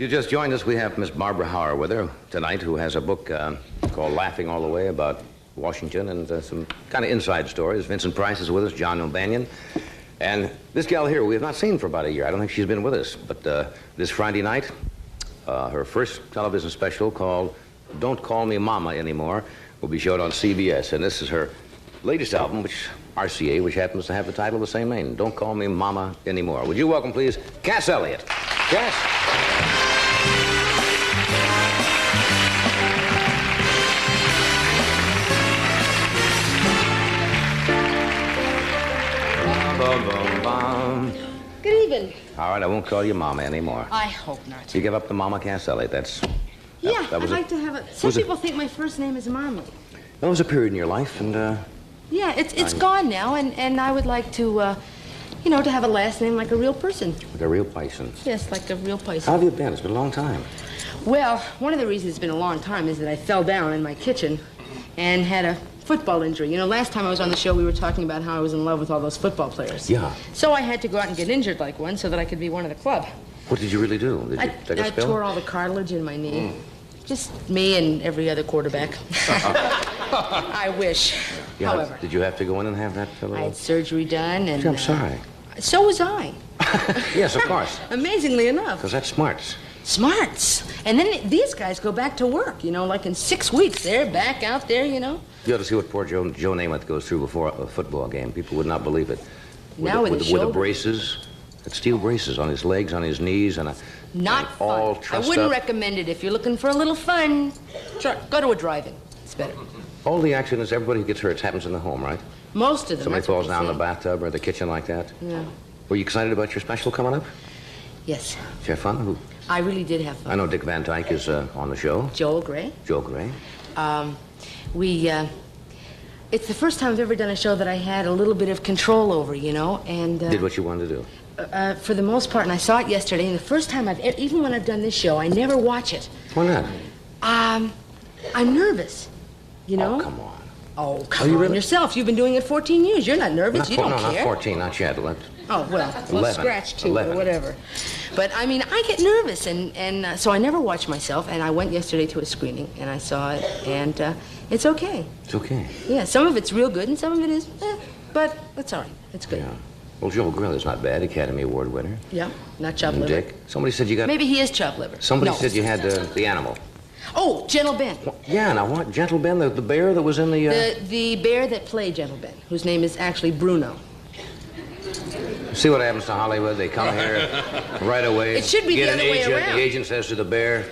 you just joined us, we have Miss Barbara Hauer with her tonight, who has a book called Laughing All the Way about Washington and some kind of inside stories. Vincent Price is with us, John O'Banion. And this gal here, we have not seen for about a year. I don't think she's been with us. But this Friday night, her first television special called Don't Call Me Mama Anymore will be shown on CBS. And this is her latest album, which RCA, which happens to have the title of the same name, Don't Call Me Mama Anymore. Would you welcome, please, Cass Elliot. Cass? Good evening. All right, I won't call you Mama anymore. I hope not. You give up the Mama Cass Elliot. That's... Yeah, that was I'd like to have it. Some people think my first name is Marley. That was a period in your life, and... Yeah, it's gone now, and I would like to, you know, to have a last name like a real person. Like a real person. Yes, like a real person. How have you been? It's been a long time. Well, one of the reasons it's been a long time is that I fell down in my kitchen and had a football injury. You know, last time I was on the show, we were talking about how I was in love with all those football players. Yeah. So I had to go out and get injured like one so that I could be one of the club. What did you really do? Did you take a I spill? tore all the cartilage in my knee. Just me and every other quarterback. I wish. Yeah, However, did you have to go in and have that? I had surgery done, and Gee, I'm sorry. so was I. Yes, of course. Amazingly enough. Because that's smarts. Smarts. And then these guys go back to work, you know, like in 6 weeks. They're back out there, you know. You ought to see what poor Joe Namath goes through before a football game. People would not believe it. Now with the with the braces, steel braces on his legs, on his knees, and not fun. all I trussed wouldn't up. recommend it if you're looking for a little fun. Go to a drive-in. It's better. All the accidents, everybody who gets hurt happens in the home, right? Most of them. Somebody that's what falls they down in say. the bathtub or the kitchen like that. Yeah. Were you excited about your special coming up? Yes. Did you have fun? I really did have fun. I know Dick Van Dyke is on the show. Joel Gray. Joel Gray. It's the first time I've ever done a show that I had a little bit of control over, you know, and... Did what you wanted to do. For the most part, and I saw it yesterday, and the first time even when I've done this show, I never watch it. Why not? I'm nervous, you know? Oh, come on. Oh, come on yourself. You've been doing it 14 years. You're not nervous. You don't no, care. not 14, not yet. Oh, well, 11. scratch 2 11. or whatever. But, I mean, I get nervous, and so I never watch myself, and I went yesterday to a screening, and I saw it, and it's okay. It's okay. Yeah, some of it's real good, and some of it is, but it's all right. It's good. Yeah. Well, Joel Gray is not bad. Academy Award winner. Yeah, not chopped And liver. Dick. Somebody said you got... Maybe he is chopped liver. Somebody No. said you had the animal. Oh, Gentle Ben. Yeah, now what? Gentle Ben, the bear that was in the... The bear that played Gentle Ben, whose name is actually Bruno. See what happens to Hollywood? They come here right away. It should be get the an other way agent. around. The agent says to the bear,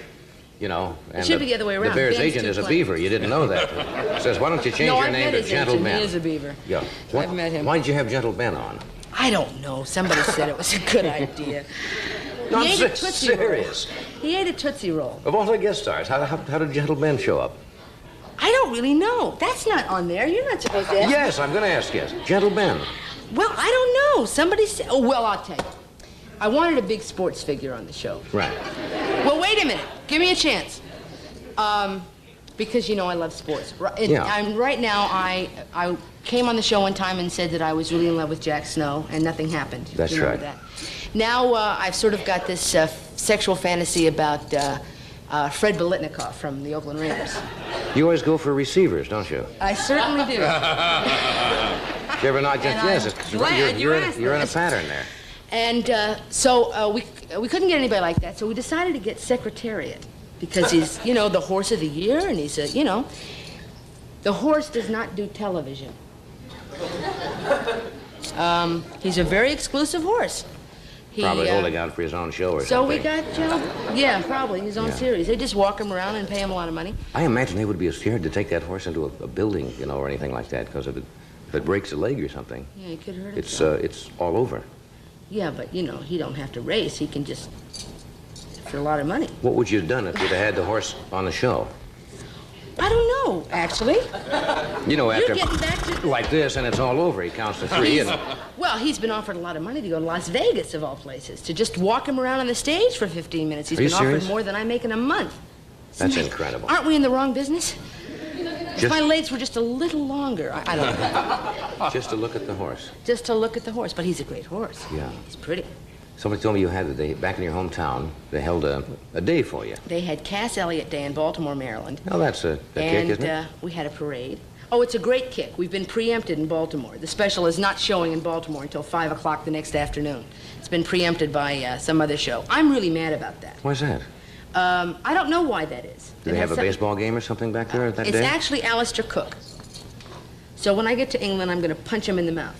you know... And should be the other way around. The bear's Ben's agent too is a clever. beaver. You didn't know that. Says, why don't you change No, your I've name met to his Gentle agent. Ben? He is a beaver. Yeah. I've met him. Why did you have Gentle Ben on? I don't know. Somebody said it was a good idea. No, He I'm ate a Tootsie serious. Roll. He ate a Tootsie Roll. Of all the guest stars, how did Gentle Ben show up? I don't really know. That's not on there. You're not supposed to ask. Yes, I'm going to ask yes. Gentle Ben. Well, I don't know. Somebody said... Oh, well, I'll tell you. I wanted a big sports figure on the show. Right. Well, wait a minute. Give me a chance. Because, you know, I love sports. Yeah. Right now, I came on the show one time and said that I was really in love with Jack Snow, and nothing happened. That's You remember right. That. Now, I've sort of got this sexual fantasy about Fred Biletnikoff from the Oakland Raiders. You always go for receivers, don't you? I certainly do. You ever not just... And Yes, I'm it's, glad you you're asked in a this. pattern there. And so we couldn't get anybody like that, so we decided to get Secretariat because he's, you know, the horse of the year, and he's a, you know, the horse does not do television. He's a very exclusive horse. Probably holding out for his own show or So something. we got, yeah, probably his own Yeah. series. They just walk him around and pay him a lot of money. I imagine they would be scared to take that horse into a building, you know, or anything like that, because if it breaks a leg or something, Yeah, he could hurt it's himself. all over. Yeah, but you know, he don't have to race. He can just for a lot of money. What would you have done if you'd have had the horse on the show? I don't know, actually. You know, after You're getting back to... like this, and it's all over. He counts to 3, and Well, he's been offered a lot of money to go to Las Vegas, of all places, to just walk him around on the stage for 15 minutes. He's Are you been serious? offered more than I make in a month. that's incredible. Aren't we in the wrong business? If my legs were just a little longer, I don't know. Just to look at the horse. Just to look at the horse. But he's a great horse. Yeah. He's pretty. Somebody told me you had back in your hometown, they held a day for you. They had Cass Elliot Day in Baltimore, Maryland. Oh, that's a kick, isn't it? And we had a parade. Oh, it's a great kick. We've been preempted in Baltimore. The special is not showing in Baltimore until 5 o'clock the next afternoon. It's been preempted by some other show. I'm really mad about that. Why's that? I don't know why that is. Do they have a baseball game or something back there that It's day? actually Alistair Cook. So when I get to England, I'm going to punch him in the mouth.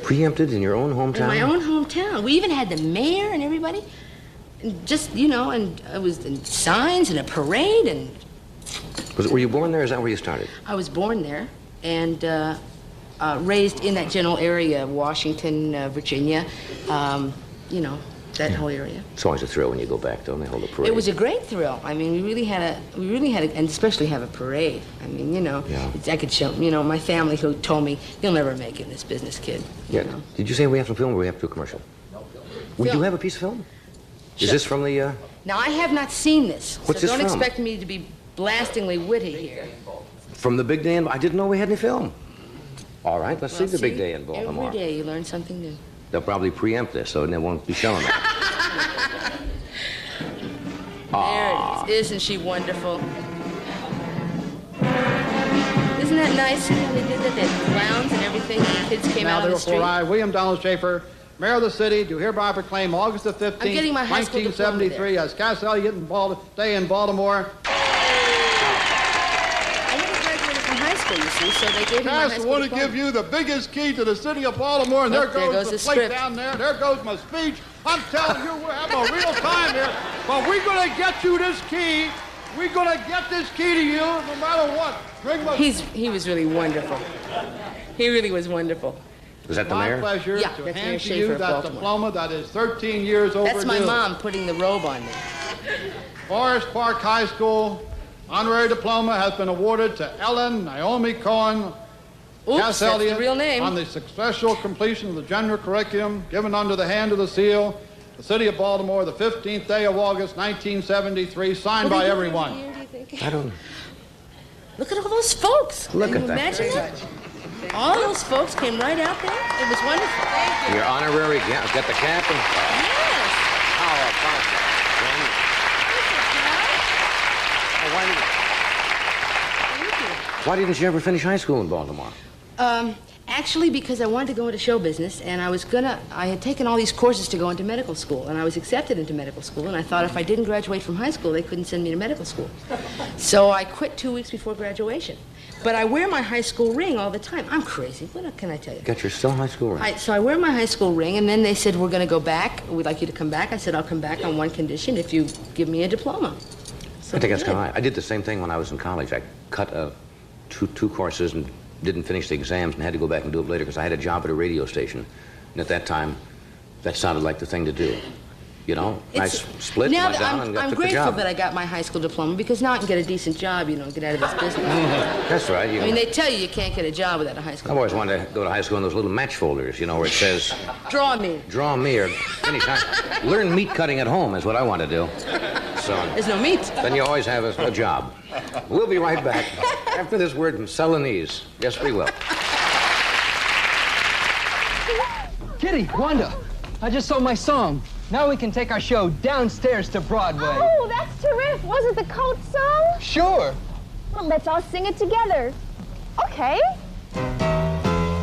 Preempted in your own hometown? In my own hometown. We even had the mayor and everybody. And just, you know, and it was signs and a parade. And Were you born there, or is that where you started? I was born there and raised in that general area, Washington, Virginia, you know, that whole area. It's always a thrill when you go back, though, and they hold a parade. It was a great thrill. I mean, we really had a, and especially have a parade. I mean, you know, I could show, you know, my family who told me, you'll never make it in this business, kid. Yeah. You know? Did you say we have to film, or we have to do a commercial? We do have a piece of film? Is this from the, Now, I have not seen this. What's so this don't from? expect me to be blastingly witty here. From the big day in... I didn't know we had any film. All right, let's see the big day in Baltimore. Every day you learn something new. They'll probably preempt this, so they won't be showing it. There it is. Isn't she wonderful? Isn't that nice? They did that. They had clowns and everything. And the kids came out on the street. Now, therefore, I, William Donald Schaefer, Mayor of the city, do hereby proclaim August the 15th, I'm getting my high school diploma 1973 as Cass Elliot Day in Baltimore. I never graduated from high school, you see, so they gave me my high Cass, I school want to diploma. give you the biggest key to the city of Baltimore, and Oh, there goes the plate script. down there. There goes my speech. I'm telling you, we're having a real time here. But we're going to get you this key. We're going to get this key to you no matter what. Bring my... He was really wonderful. He really was wonderful. Was that the My mayor? pleasure Yeah, to that's Mayor hand to Schaefer you of that Baltimore. diploma that is 13 years overdue. That's my mom putting the robe on me. Forest Park High School honorary diploma has been awarded to Ellen Naomi Cohen Oops, Cass that's Elliot the real name. on the successful completion of the general curriculum given under the hand of the seal, the city of Baltimore, the 15th day of August, 1973, signed by everyone. I don't... Look at all those folks. Look Can at you that. imagine that? All those folks came right out there. It was wonderful. Thank you. Your honorary... Yeah, got the cap and... Yes. How about that? Why didn't you ever finish high school in Baltimore? Actually, because I wanted to go into show business, and I had taken all these courses to go into medical school, and I was accepted into medical school, and I thought if I didn't graduate from high school, they couldn't send me to medical school. So I quit 2 weeks before graduation. But I wear my high school ring all the time. I'm crazy. What can I tell you? Got your still high school ring? So I wear my high school ring, and then they said, we're going to go back. We'd like you to come back. I said, I'll come back on one condition, if you give me a diploma. So I think that's they did. kind of right. I did the same thing when I was in college. I cut two courses and didn't finish the exams and had to go back and do it later because I had a job at a radio station. And at that time, that sounded like the thing to do. You know, I split, Now went down, and I'm took the grateful job. that I got my high school diploma because now I can get a decent job, you know, get out of this business. That's right. I mean, they tell you can't get a job without a high school I've always wanted to go to high school in those little match folders, you know, where it says, Draw me. draw me or finish high. Learn meat cutting at home is what I want to do. So There's no meat. then you always have a job. We'll be right back after this word from Celanese. Yes, we will. Kitty, Wanda, I just saw my song. Now we can take our show downstairs to Broadway. Oh, that's terrific. Was it the Coat song? Sure. Well, let's all sing it together. Okay.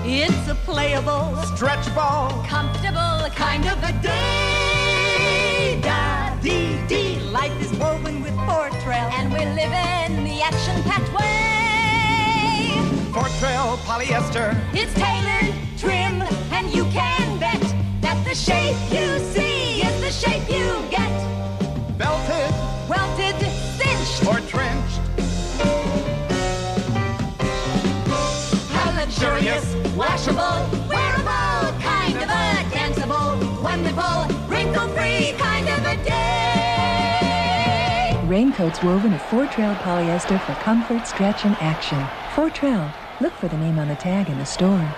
It's a playable, stretch ball, comfortable kind of a day. Da-dee-dee. Life is woven with Fortrail, and we live in the action-packed way. Fortrail polyester. It's tailored, trim, and you can bet that the shape you see is the shape you get. Belted, welted, cinched, or trenched. How luxurious, washable, wearable, kind of a danceable, wonderful, wrinkle-free kind of a day. Raincoats woven of Fortrail polyester for comfort, stretch, and action. Fortrail. Look for the name on the tag in the store.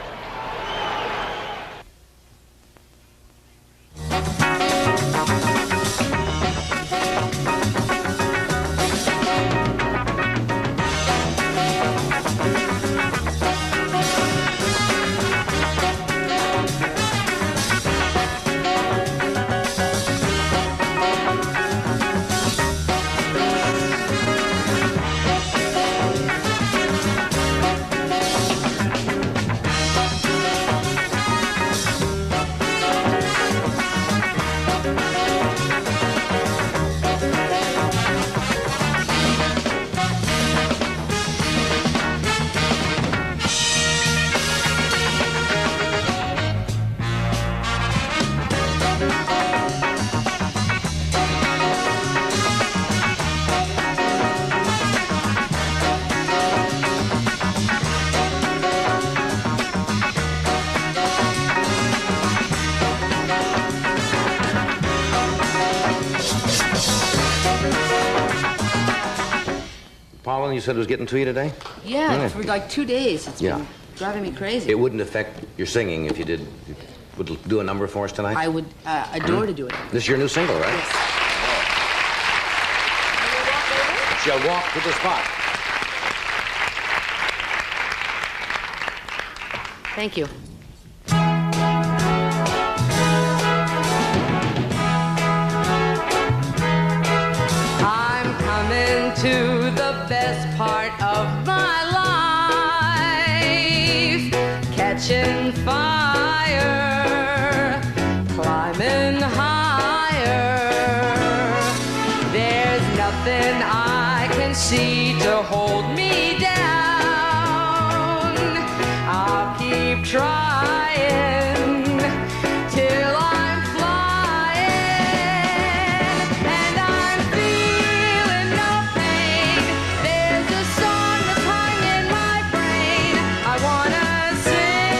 pollen you said was getting to you today? Yeah, for like 2 days. It's Yeah. been driving me crazy. It wouldn't affect your singing if you did. Would do a number for us tonight? I would adore to do it. This is your new single, right? Yes. Shall walk to the spot. Thank you. I'm coming to the best part of my life, catching fire, climbing higher. There's nothing I can see to hold me down. I'll keep trying till I'm flying, and I'm feeling no pain. There's a song that's hung in my brain. I wanna sing.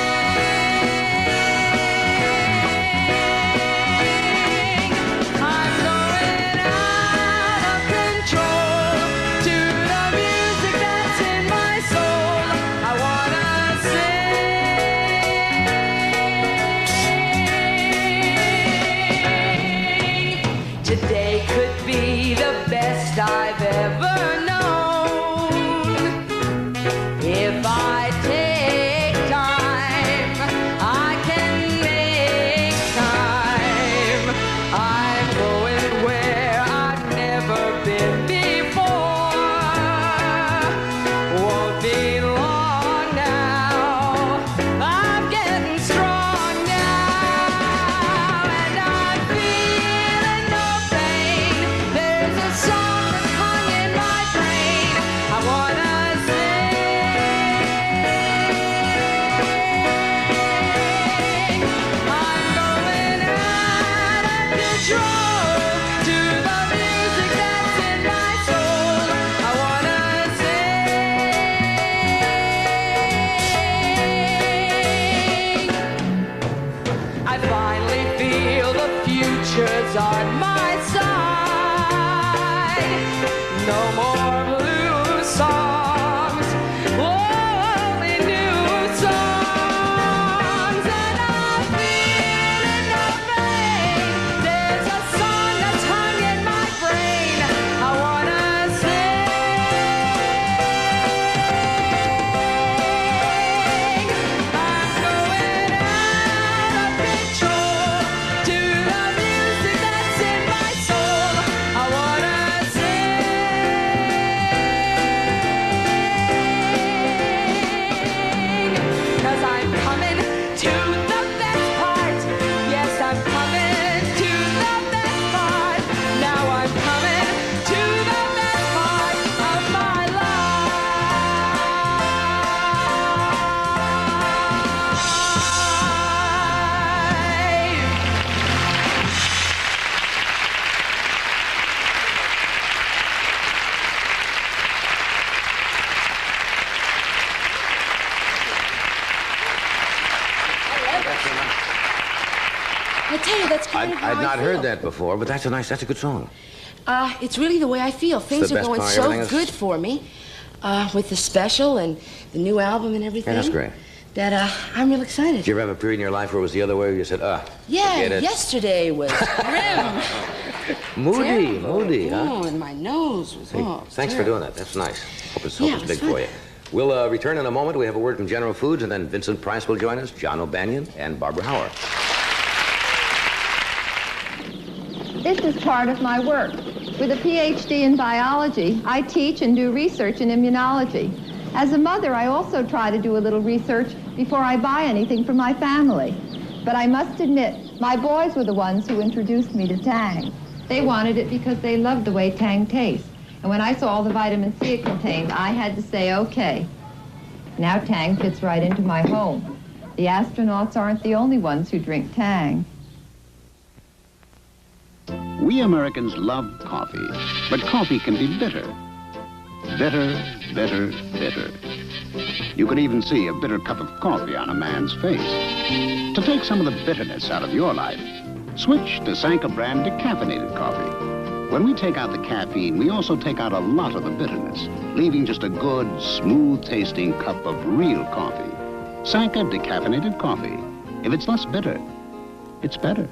I'm going out of control to the music that's in my soul. I wanna sing. Today could be the best I've ever known. If I take time, I can make time. I'm going where I've never been before. Won't be long now. I'm getting strong now, and I'm feeling no pain. There's a song that's hung in my brain. I wanna sing. I'm going out of control to the music that's in my soul. I wanna sing. I finally feel the future's on my side. No more blue songs, only new songs. And I'm feeling no pain. There's a song that's hung in my brain. I wanna sing. I'm going out of control to the music that's in my soul. I wanna sing. 'Cause I'm coming to the best part. Yes, I'm coming to the best part. Now I'm coming to the best part of my life. I tell you, that's kind of how I'd not I heard feel. that before, but that's a good song. It's really the way I feel. Things the are best going part. so Everything is- good for me with the special and the new album and everything. Yeah, that's great. That I'm real excited. Did you ever have a period in your life where it was the other way, where you said, Yeah, forget it? yesterday was grim. Moody, huh? Oh, and my nose was, Hey, thanks for doing that. That's nice. Hope it's Yeah, big it's for fun. you. We'll return in a moment. We have a word from General Foods, and then Vincent Price will join us, John O'Banion, and Barbara Hauer. This is part of my work. With a PhD in biology, I teach and do research in immunology. As a mother, I also try to do a little research before I buy anything for my family. But I must admit, my boys were the ones who introduced me to Tang. They wanted it because they loved the way Tang tastes. And when I saw all the vitamin C it contained, I had to say, okay. Now Tang fits right into my home. The astronauts aren't the only ones who drink Tang. We Americans love coffee, but coffee can be bitter. Bitter, bitter, bitter. You can even see a bitter cup of coffee on a man's face. To take some of the bitterness out of your life, switch to Sanka brand decaffeinated coffee. When we take out the caffeine, we also take out a lot of the bitterness, leaving just a good, smooth-tasting cup of real coffee. Sanka decaffeinated coffee. If it's less bitter, it's better.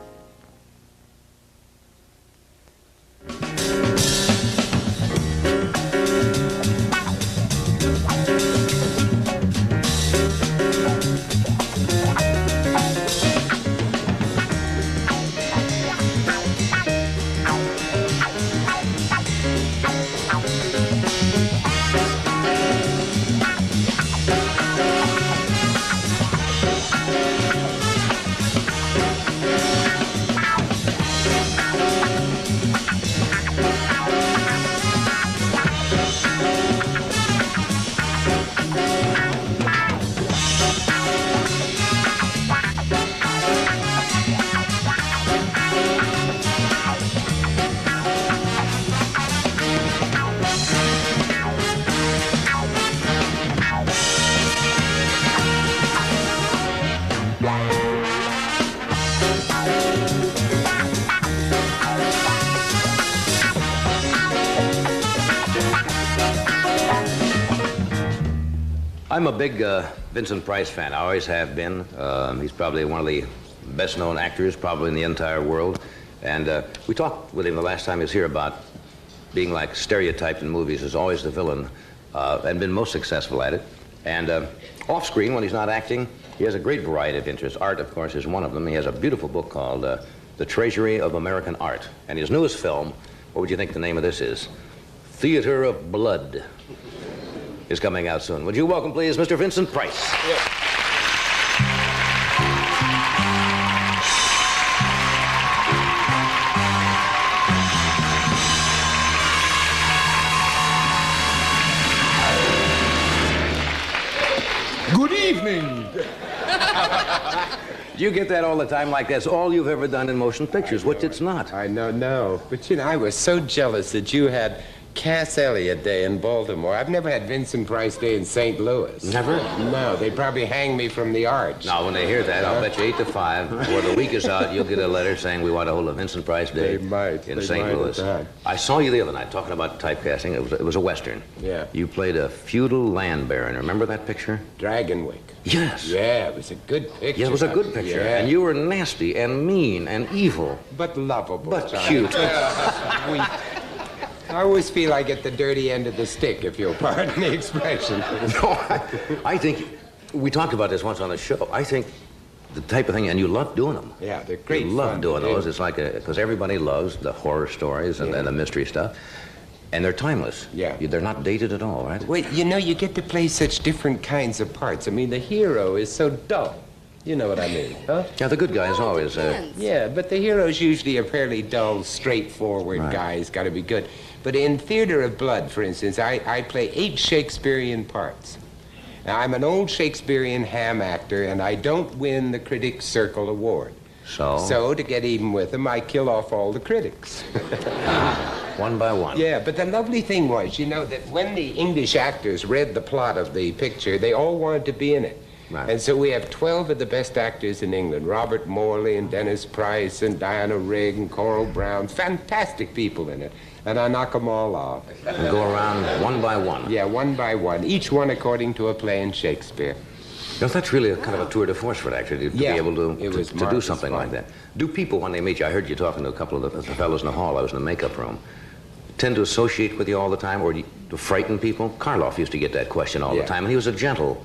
I'm a big Vincent Price fan. I always have been. He's probably one of the best-known actors probably in the entire world. And we talked with him the last time he was here about being like stereotyped in movies as always the villain, and been most successful at it. And off-screen, when he's not acting, he has a great variety of interests. Art, of course, is one of them. He has a beautiful book called The Treasury of American Art. And his newest film, what would you think the name of this is? Theater of Blood. Is coming out soon. Would you welcome, please, Mr. Vincent Price? Yeah. Good evening. Do you get that all the time, like that's all you've ever done in motion pictures, which it's not? I know, no. But, you know, I was so jealous that you had Cass Elliot Day in Baltimore. I've never had Vincent Price Day in St. Louis. Never? No, they'd probably hang me from the arch. Now, when they hear that, I'll bet you 8 to 5, before the week is out, you'll get a letter saying we want to hold a Vincent Price Day in St. Louis. I saw you the other night talking about typecasting. It was a Western. Yeah. You played a feudal land baron. Remember that picture? Dragonwick. Yes. Yeah, it was a good picture. Yeah, it was a good picture. Yeah. And you were nasty and mean and evil. But lovable. But Johnny. cute. Sweet. I always feel I get the dirty end of the stick, if you'll pardon the expression. No, I think, we talked about this once on the show, I think the type of thing, and you love doing them. Yeah, they're great You love fun doing to do. those. It's like, because everybody loves the horror stories and the mystery stuff. And they're timeless. Yeah. They're not dated at all, right? Wait, you know, you get to play such different kinds of parts. I mean, the hero is so dull. You know what I mean, huh? Yeah, the good guys always. Yeah, but the hero's usually a fairly dull, straightforward guy. He's got to be good. But in Theater of Blood, for instance, I play 8 Shakespearean parts. Now, I'm an old Shakespearean ham actor, and I don't win the Critics' Circle Award. So, to get even with them, I kill off all the critics. One by one. Yeah, but the lovely thing was, you know, that when the English actors read the plot of the picture, they all wanted to be in it. Right. And so we have 12 of the best actors in England. Robert Morley and Dennis Price and Diana Rigg and Coral Brown. Fantastic people in it. And I knock them all off. And go around one by one. Yeah, one by one. Each one according to a play in Shakespeare. Now, that's really a kind of a tour de force for an actor to be able to do something like that. Do people, when they meet you, I heard you talking to a couple of the fellows in the hall, I was in the makeup room, tend to associate with you all the time, or to frighten people? Karloff used to get that question all the time, and he was a gentle,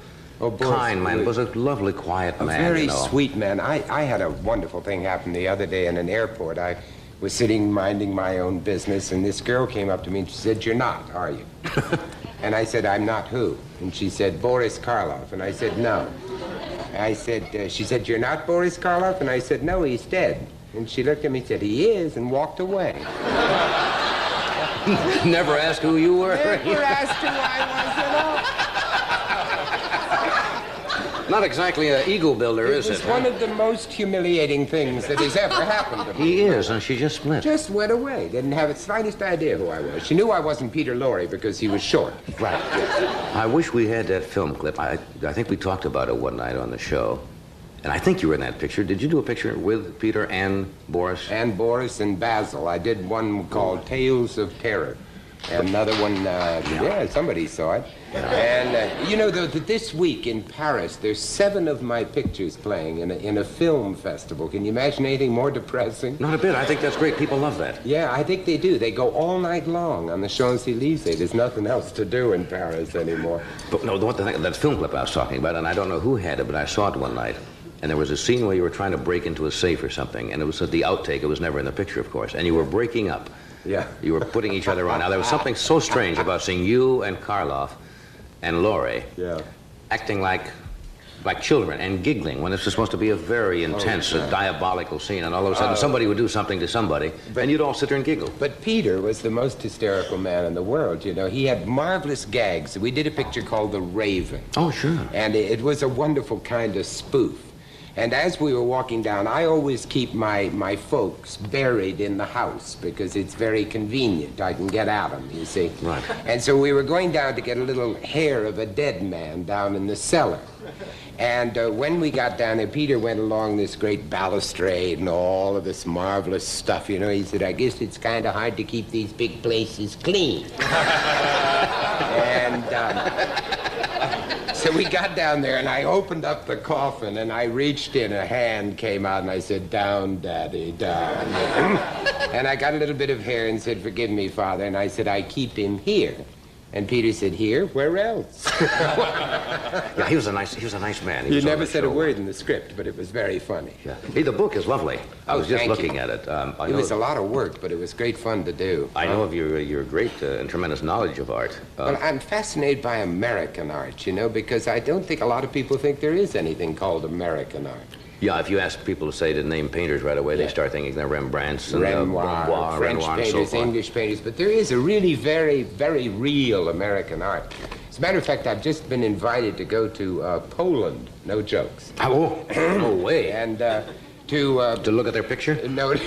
kind man. Was a lovely, quiet man. A very you know. sweet man. I had a wonderful thing happen the other day in an airport. I was sitting minding my own business, and this girl came up to me and she said, "You're not, are you?" And I said, "I'm not who?" And she said, "Boris Karloff." And I said, "No." I said, she said, "You're not Boris Karloff?" And I said, "No, he's dead." And she looked at me and said, "He is," and walked away. Never asked who you were? Never asked who I was at all. Not exactly an ego builder, is it? It was one of the most humiliating things that has ever happened to me. He is, and she just split. Just went away. Didn't have the slightest idea who I was. She knew I wasn't Peter Lorre because he was short. Right. I wish we had that film clip. I think we talked about it one night on the show. And I think you were in that picture. Did you do a picture with Peter and Boris? And Boris and Basil. I did one called Tales of Terror. And another one, yeah, somebody saw it. And, you know, this week in Paris, there's 7 of my pictures playing in a film festival. Can you imagine anything more depressing? Not a bit. I think that's great. People love that. Yeah, I think they do. They go all night long on the Champs-Élysées. There's nothing else to do in Paris anymore. But no, that film clip I was talking about, and I don't know who had it, but I saw it one night. And there was a scene where you were trying to break into a safe or something, and it was at the outtake. It was never in the picture, of course. And you were breaking up. Yeah. You were putting each other on. Now, there was something so strange about seeing you and Karloff and Laurie acting like children and giggling when this was supposed to be a very intense, diabolical scene, and all of a sudden somebody would do something to somebody, and you'd all sit there and giggle. But Peter was the most hysterical man in the world, you know. He had marvelous gags. We did a picture called The Raven. Oh, sure. And it was a wonderful kind of spoof. And as we were walking down, I always keep my folks buried in the house because it's very convenient. I can get at them, you see. Right. And so we were going down to get a little hair of a dead man down in the cellar. And when we got down there, Peter went along this great balustrade and all of this marvelous stuff, you know. He said, I guess it's kind of hard to keep these big places clean. And so we got down there, and I opened up the coffin, and I reached in, a hand came out, and I said, down, Daddy, down. And I got a little bit of hair and said, forgive me, Father. And I said, I keep him here. And Peter said, here? Where else? Yeah, he was a nice man. You never said a word in the script, but it was very funny. Yeah. Hey, the book is lovely. I was just looking at it. It was a lot of work, but it was great fun to do. I know of your great and tremendous knowledge of art. Well, I'm fascinated by American art, you know, because I don't think a lot of people think there is anything called American art. Yeah, if you ask people to say to name painters right away, they start thinking they're Rembrandts and Renoir, French Renoir painters, and so forth. English painters, but there is a really very, very real American art. As a matter of fact, I've just been invited to go to Poland. No jokes. Oh, no way. And to look at their picture? No. No.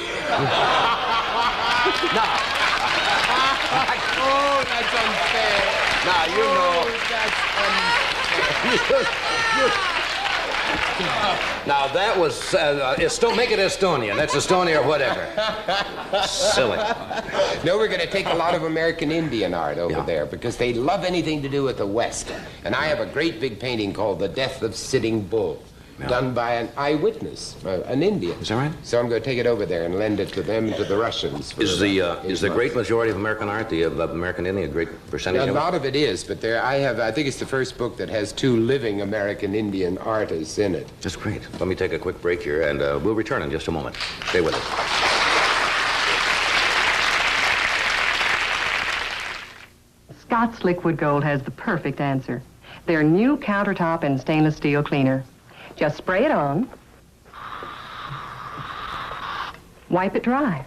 Oh, that's unfair. Now, you know. That's unfair. Now, that was, make it Estonian. That's Estonia or whatever. Silly. No, we're going to take a lot of American Indian art over there because they love anything to do with the West. And I have a great big painting called The Death of Sitting Bull, done by an eyewitness, an Indian. Is that right? So I'm going to take it over there and lend it to them and to the Russians. Is the great majority of American art, the American Indian, a great percentage of it? A lot of it is, but I think it's the first book that has 2 living American Indian artists in it. That's great. Let me take a quick break here, and we'll return in just a moment. Stay with us. Scott's Liquid Gold has the perfect answer. Their new countertop and stainless steel cleaner. Just spray it on, wipe it dry.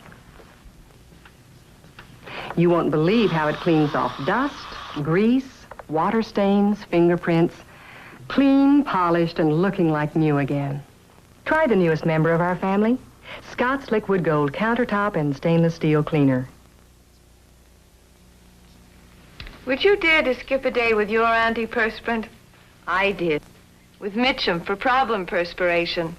You won't believe how it cleans off dust, grease, water stains, fingerprints, clean, polished, and looking like new again. Try the newest member of our family, Scott's Liquid Gold countertop and stainless steel cleaner. Would you dare to skip a day with your antiperspirant? I did. With Mitchum for problem perspiration.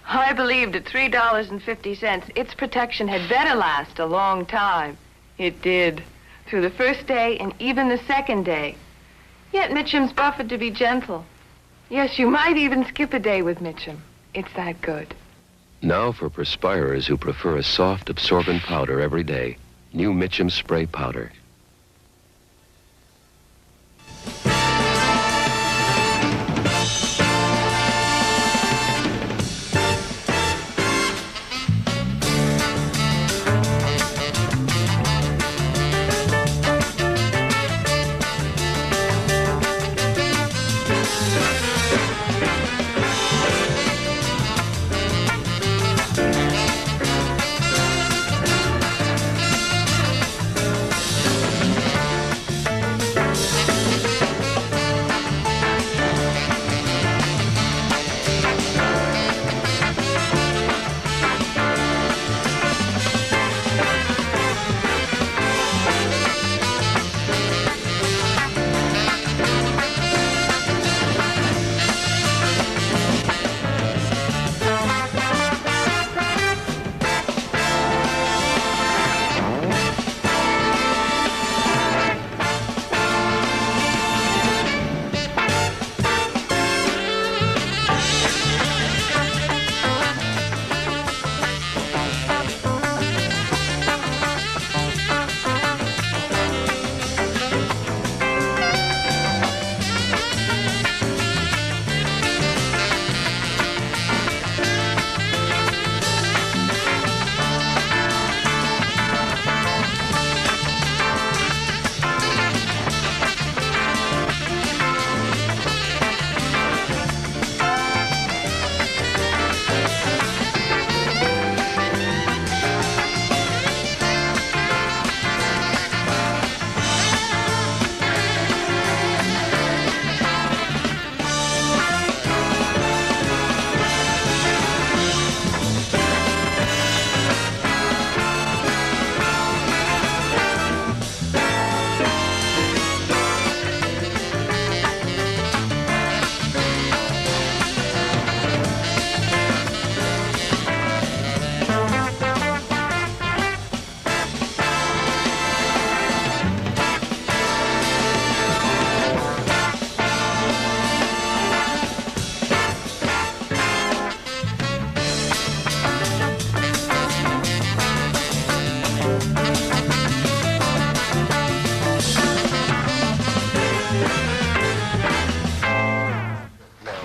I believed at $3.50 its protection had better last a long time. It did. Through the first day and even the second day. Yet Mitchum's buffered to be gentle. Yes, you might even skip a day with Mitchum. It's that good. Now for perspirers who prefer a soft, absorbent powder every day. New Mitchum Spray Powder.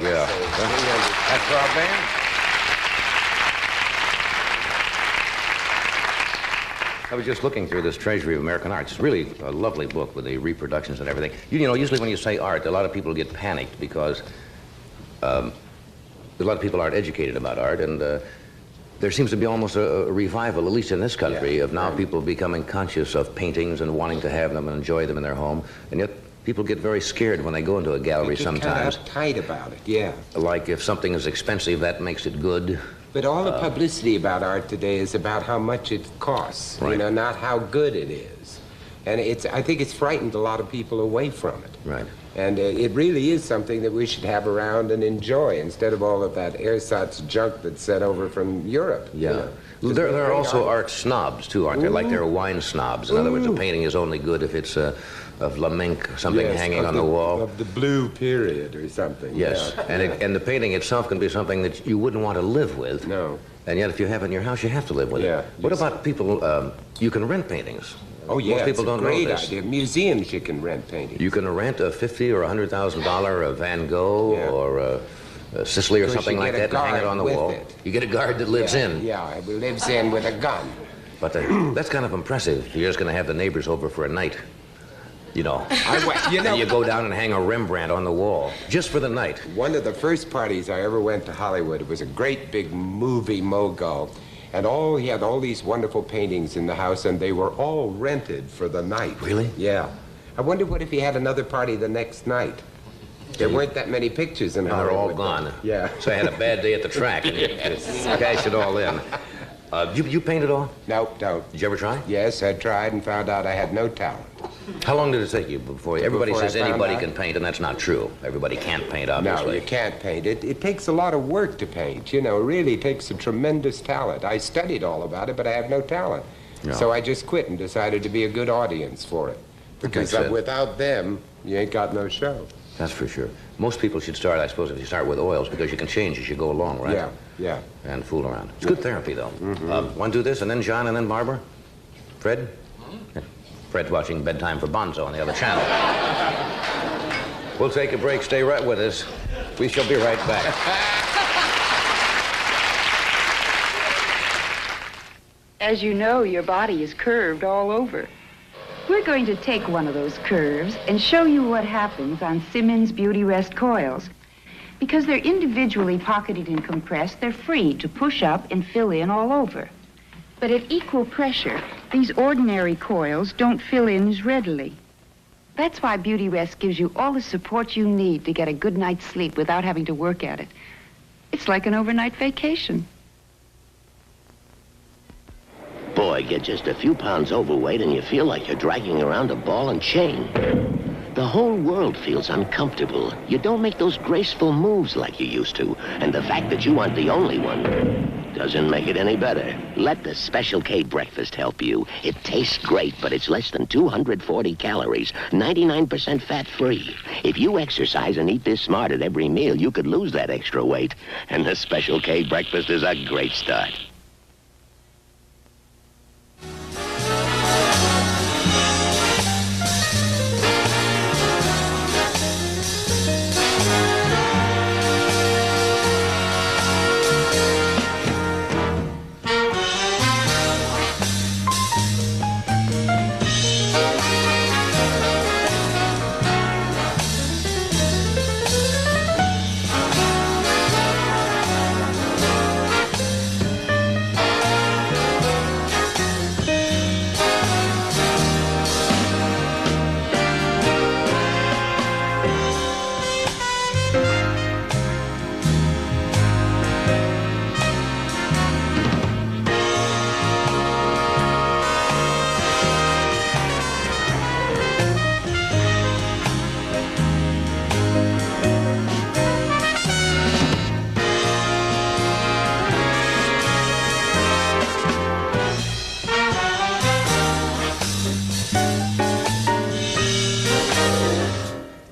Yeah. So 300. That's for our band? I was just looking through this Treasury of American Art. It's really a lovely book with the reproductions and everything. You know, usually when you say art, a lot of people get panicked because a lot of people aren't educated about art, and there seems to be almost a revival, at least in this country, of now people becoming conscious of paintings and wanting to have them and enjoy them in their home. And yet people get very scared when they go into a gallery sometimes. Kind of uptight about it, yeah. Like if something is expensive, that makes it good. But all the publicity about art today is about how much it costs, you know, not how good it is. And I think it's frightened a lot of people away from it. Right. And it really is something that we should have around and enjoy instead of all of that ersatz junk that's sent over from Europe. Yeah. You know. There are also art snobs, too, aren't there? Like there are wine snobs. In other words, a painting is only good if it's of Laminck, something hanging on the wall. Of the blue period or something. Yes. Yeah. And the painting itself can be something that you wouldn't want to live with. No. And yet if you have it in your house, you have to live with it. What about people, you can rent paintings. Oh, yeah, Most people don't know great this. idea. Museums you can rent paintings. You can rent a $50,000 or $100,000 Van Gogh or Sicily or Of course, something you like get that a and hang it on the guard wall. with it. You get a guard that lives in. Yeah, it lives in with a gun. But that's kind of impressive. You're just going to have the neighbors over for a night. You know. And you go down and hang a Rembrandt on the wall just for the night. One of the first parties I ever went to Hollywood, it was a great big movie mogul. And he had all these wonderful paintings in the house, and they were all rented for the night. Really? Yeah. I wonder what if he had another party the next night. There weren't that many pictures in And Hollywood. they're all gone. Yeah. So I had a bad day at the track and you cash it all in. You paint at all? Nope, don't. Did you ever try? Yes, I tried and found out I had no talent. How long did it take you before? Everybody Before I says found anybody out? can paint, and that's not true. Everybody can't paint, obviously. No, you can't paint. It takes a lot of work to paint. You know, it really takes a tremendous talent. I studied all about it, but I have no talent. No. So I just quit and decided to be a good audience for it. Because sense. without them, you ain't got no show. That's for sure. Most people should start, I suppose, if you start with oils, because you can change as you go along, right? Yeah, yeah. And fool around. It's good therapy, though. Want to do this, and then John, and then Barbara? Fred? Yeah. Fred's watching Bedtime for Bonzo on the other channel. We'll take a break. Stay right with us. We shall be right back. As you know, your body is curved all over. We're going to take one of those curves and show you what happens on Simmons Beauty Rest coils. Because they're individually pocketed and compressed, they're free to push up and fill in all over. But at equal pressure, these ordinary coils don't fill in as readily. That's why Beauty Rest gives you all the support you need to get a good night's sleep without having to work at it. It's like an overnight vacation. Boy, get just a few pounds overweight and you feel like you're dragging around a ball and chain. The whole world feels uncomfortable. You don't make those graceful moves like you used to. And the fact that you aren't the only one doesn't make it any better. Let the Special K breakfast help you. It tastes great, but it's less than 240 calories, 99% fat-free. If you exercise and eat this smart at every meal, you could lose that extra weight. And the Special K breakfast is a great start.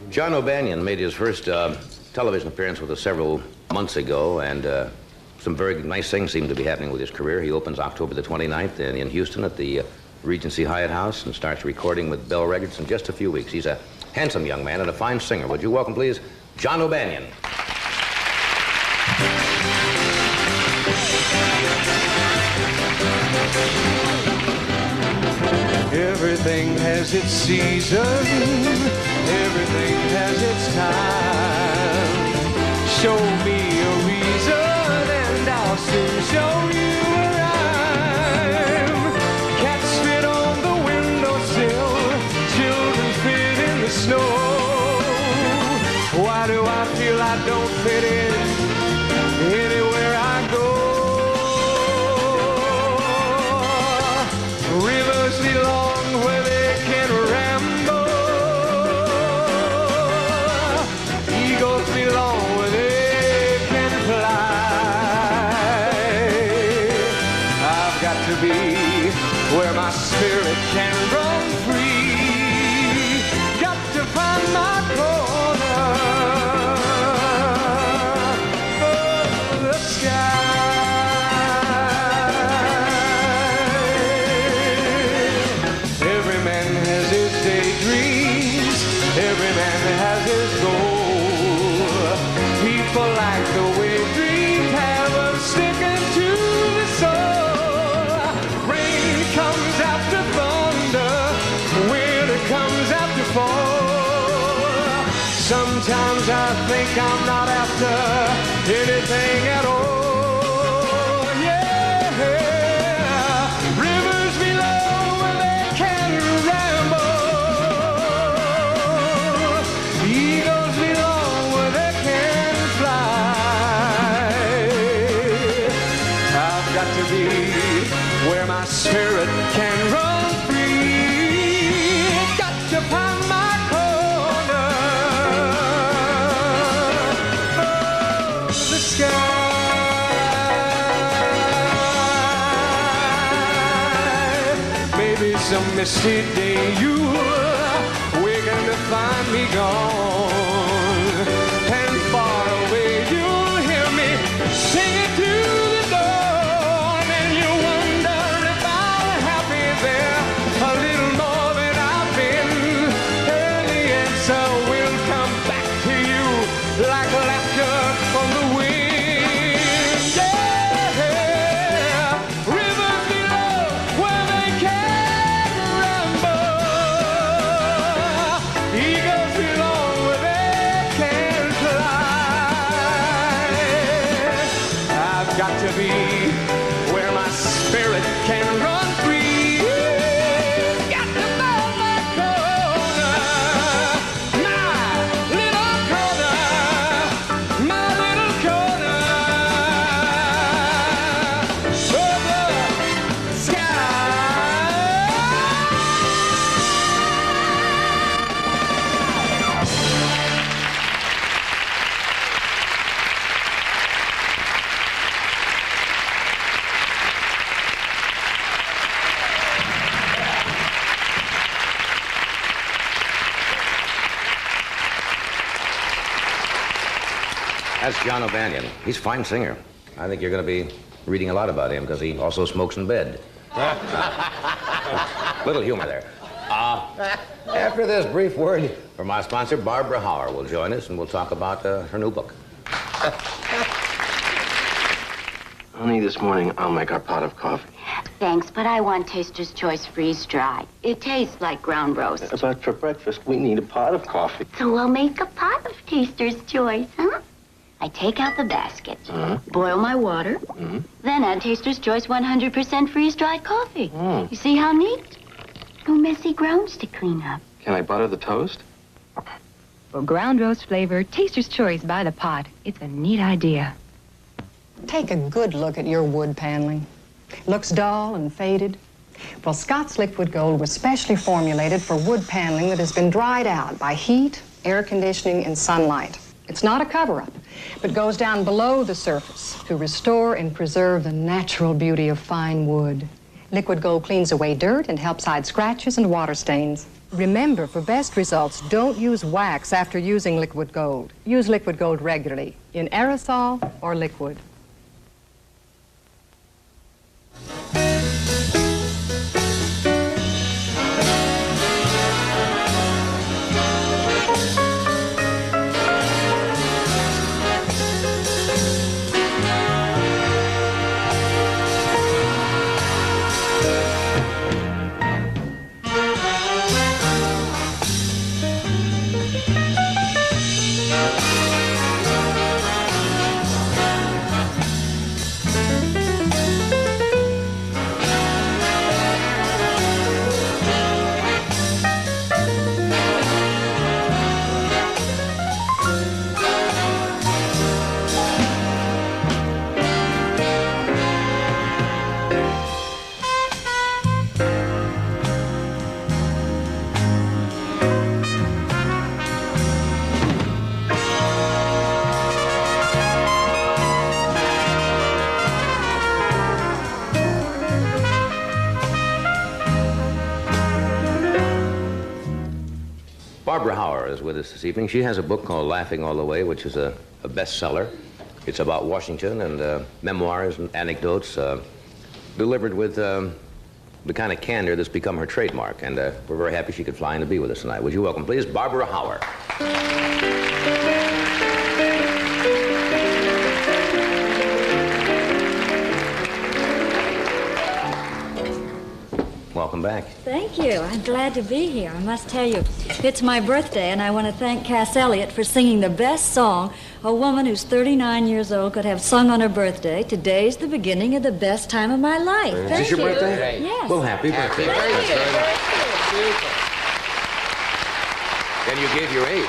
John O'Banion made his first television appearance with us several months ago, and some very nice things seem to be happening with his career. He opens October the 29th in Houston at the Regency Hyatt House and starts recording with Bell Records in just a few weeks. He's a handsome young man and a fine singer. Would you welcome, please, John O'Banion? Everything has its season, everything has its time. Show me a reason and I'll soon show you a rhyme. Cats fit on the windowsill, children fit in the snow. Why do I feel I don't fit in anywhere I go? Rivers belong where they can ramble. Eagles belong where they can fly. I've got to be where my spirit can run free. Got to find my corner of the sky. Every man has his daydreams, every man has his goal. People like the way dreams have us sticking to the soul. Rain comes after thunder, winter comes after fall. Sometimes I think I'm not after anything at all. Yeah, rivers below where they can ramble. Eagles belong where they can fly. I've got to be where my spirit can run free. Got to find my corner of the sky. Maybe some misty day you'll waken to find me gone, and far away you'll hear me singing to the dawn, and you wonder if I'm happy there a little more than I've been, and the answer will come back to you like laughter from the wind. Yeah, rivers below where they can ramble. Eagles belong where they can fly. I've got to be where my spirit can run free. Got to find my corner, my little corner, my little corner of the sky. That's John O'Banion. He's a fine singer. I think you're going to be reading a lot about him because he also smokes in bed. Little humor there. After this brief word from our sponsor, Barbara Hauer will join us and we'll talk about her new book. Honey, this morning I'll make our pot of coffee. Thanks, but I want Taster's Choice freeze-dried. It tastes like ground roast. But for breakfast, we need a pot of coffee. So we'll make a pot of Taster's Choice, huh? I take out the basket, boil my water, then add Taster's Choice 100% freeze-dried coffee. You see how neat? No messy grounds to clean up. Can I butter the toast? For ground roast flavor, Taster's Choice by the pot. It's a neat idea. Take a good look at your wood paneling. Looks dull and faded. Well, Scott's Liquid Gold was specially formulated for wood paneling that has been dried out by heat, air conditioning, and sunlight. It's not a cover-up, but goes down below the surface to restore and preserve the natural beauty of fine wood. Liquid Gold cleans away dirt and helps hide scratches and water stains. Remember, for best results, don't use wax after using Liquid Gold. Use Liquid Gold regularly, in aerosol or liquid. Barbara Hauer is with us this evening. She has a book called Laughing All the Way, which is a bestseller. It's about Washington and memoirs and anecdotes delivered with the kind of candor that's become her trademark. And we're very happy she could fly in to be with us tonight. Would you welcome, please, Barbara Hauer. Welcome back. Thank you. I'm glad to be here. I must tell you, it's my birthday, and I want to thank Cass Elliot for singing the best song a woman who's 39 years old could have sung on her birthday. Today's the beginning of the best time of my life. Is Thank this your you. birthday? Yes. Well, happy birthday. And you gave your age.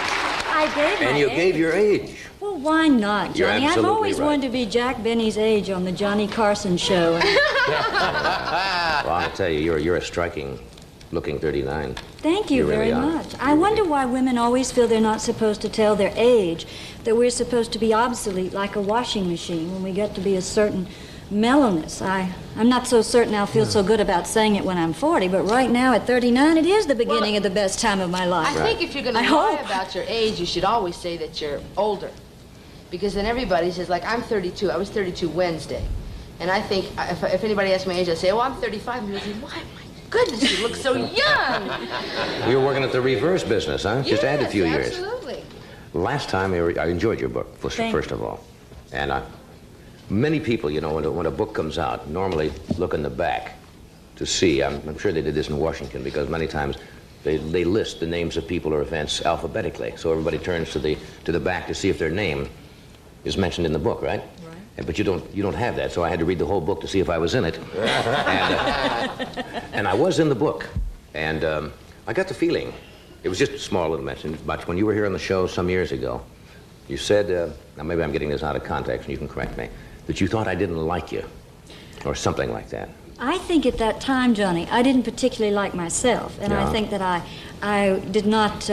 I gave my And you age. gave your age. Well, why not, You're Johnny? I've absolutely always right. wanted to be Jack Benny's age on the Johnny Carson Show. Well, I'll tell you, you're a striking-looking 39. Thank you really very are. much. I wonder why women always feel they're not supposed to tell their age, that we're supposed to be obsolete like a washing machine when we get to be a certain mellowness. I'm not so certain I'll feel so good about saying it when I'm 40, but right now at 39, it is the beginning of the best time of my life. I think if you're going to lie about your age, you should always say that you're older. Because then everybody says, like, I'm 32. I was 32 Wednesday. And I think if anybody asks my age, I say, oh, I'm 35. And people say, why, my goodness, you look so young. You were working at the reverse business, huh? Just add a few years. Absolutely. Last time, I enjoyed your book, first of all. And many people, you know, when a book comes out, normally look in the back to see. I'm sure they did this in Washington, because many times they list the names of people or events alphabetically. So everybody turns to the back to see if their name is mentioned in the book, right? Right. But you don't have that, so I had to read the whole book to see if I was in it. And I was in the book. And I got the feeling, it was just a small little mention, but when you were here on the show some years ago, you said, now maybe I'm getting this out of context and you can correct me, that you thought I didn't like you, or something like that. I think at that time, Johnny, I didn't particularly like myself, and I think that I did not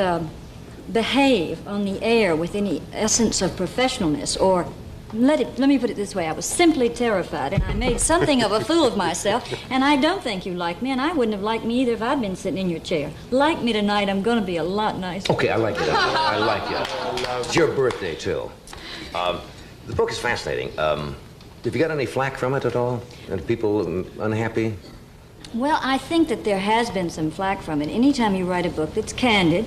behave on the air with any essence of professionalness, or let me put it this way, I was simply terrified, and I made something of a fool of myself, and I don't think you like me, and I wouldn't have liked me either if I'd been sitting in your chair. Like me tonight, I'm going to be a lot nicer. Okay, I like it. I like it. It's your birthday, too. The book is fascinating. Have you got any flack from it at all? Are people unhappy? Well, I think that there has been some flack from it. Anytime you write a book that's candid,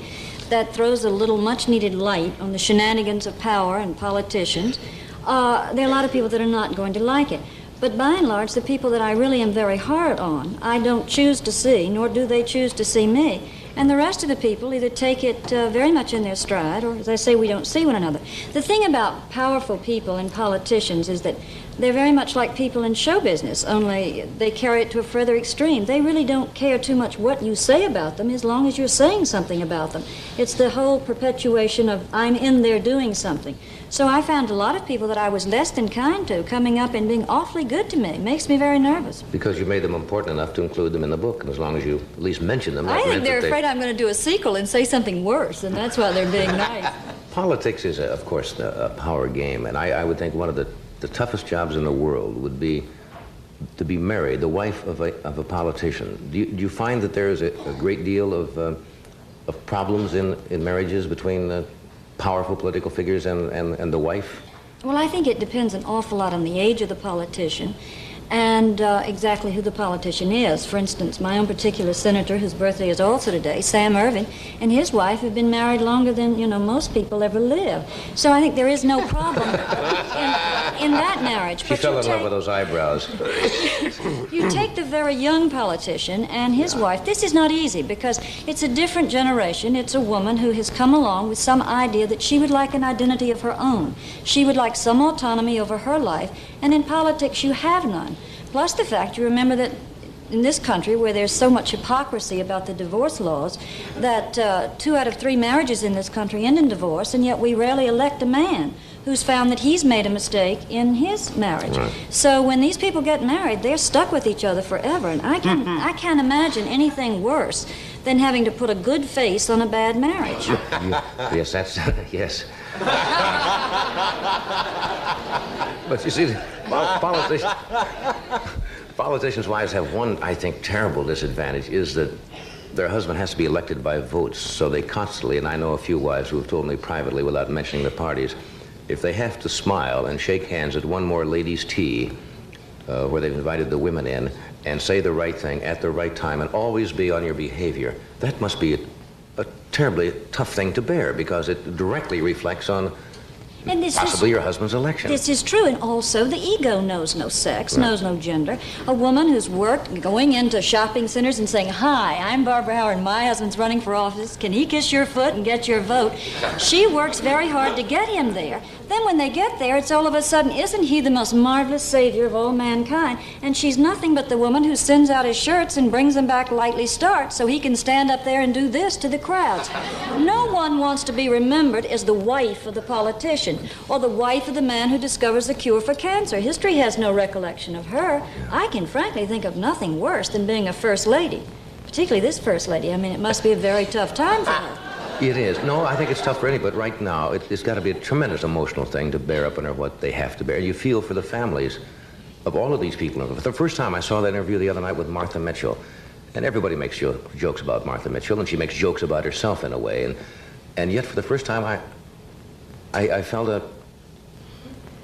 that throws a little much-needed light on the shenanigans of power and politicians, there are a lot of people that are not going to like it. But by and large, the people that I really am very hard on, I don't choose to see, nor do they choose to see me. And the rest of the people either take it very much in their stride, or, as I say, we don't see one another. The thing about powerful people and politicians is that they're very much like people in show business, only they carry it to a further extreme. They really don't care too much what you say about them as long as you're saying something about them. It's the whole perpetuation of, I'm in there doing something. So I found a lot of people that I was less than kind to coming up and being awfully good to me. It makes me very nervous. Because you made them important enough to include them in the book, and as long as you at least mention them, I think they're afraid I'm going to do a sequel and say something worse, and that's why they're being nice. Politics is, of course, a power game, and I would think one of the toughest jobs in the world would be to be married, the wife of a politician. Do you find that there is a great deal of problems in marriages between powerful political figures and the wife? Well, I think it depends an awful lot on the age of the politician and exactly who the politician is. For instance, my own particular senator, whose birthday is also today, Sam Ervin, and his wife have been married longer than, most people ever live. So I think there is no problem in that marriage. She fell in love with those eyebrows. You take the very young politician and his wife. This is not easy because it's a different generation. It's a woman who has come along with some idea that she would like an identity of her own. She would like some autonomy over her life, and in politics you have none. Plus the fact, you remember that in this country where there's so much hypocrisy about the divorce laws, that 2 out of 3 marriages in this country end in divorce, and yet we rarely elect a man who's found that he's made a mistake in his marriage. Right. So when these people get married, they're stuck with each other forever, and I can't imagine anything worse than having to put a good face on a bad marriage. Yes, that's, yes. But you see, politicians' wives have one, I think, terrible disadvantage, is that their husband has to be elected by votes, so they constantly, and I know a few wives who have told me privately without mentioning the parties, if they have to smile and shake hands at one more ladies' tea, where they've invited the women in, and say the right thing at the right time and always be on your behavior, that must be a terribly tough thing to bear, because it directly reflects on possibly your husband's election. This is true, and also the ego knows no sex, knows no gender. A woman who's worked going into shopping centers and saying, "Hi, I'm Barbara Howard, and my husband's running for office. Can he kiss your foot and get your vote?" She works very hard to get him there. Then when they get there, it's all of a sudden, isn't he the most marvelous savior of all mankind? And she's nothing but the woman who sends out his shirts and brings them back lightly starched so he can stand up there and do this to the crowds. No one wants to be remembered as the wife of the politician or the wife of the man who discovers the cure for cancer. History has no recollection of her. I can frankly think of nothing worse than being a first lady, particularly this first lady. I mean, it must be a very tough time for her. It is. No, I think it's tough for any, but right now, it's got to be a tremendous emotional thing to bear up under what they have to bear. You feel for the families of all of these people. For the first time, I saw that interview the other night with Martha Mitchell, and everybody makes jokes about Martha Mitchell, and she makes jokes about herself in a way, and yet for the first time, I felt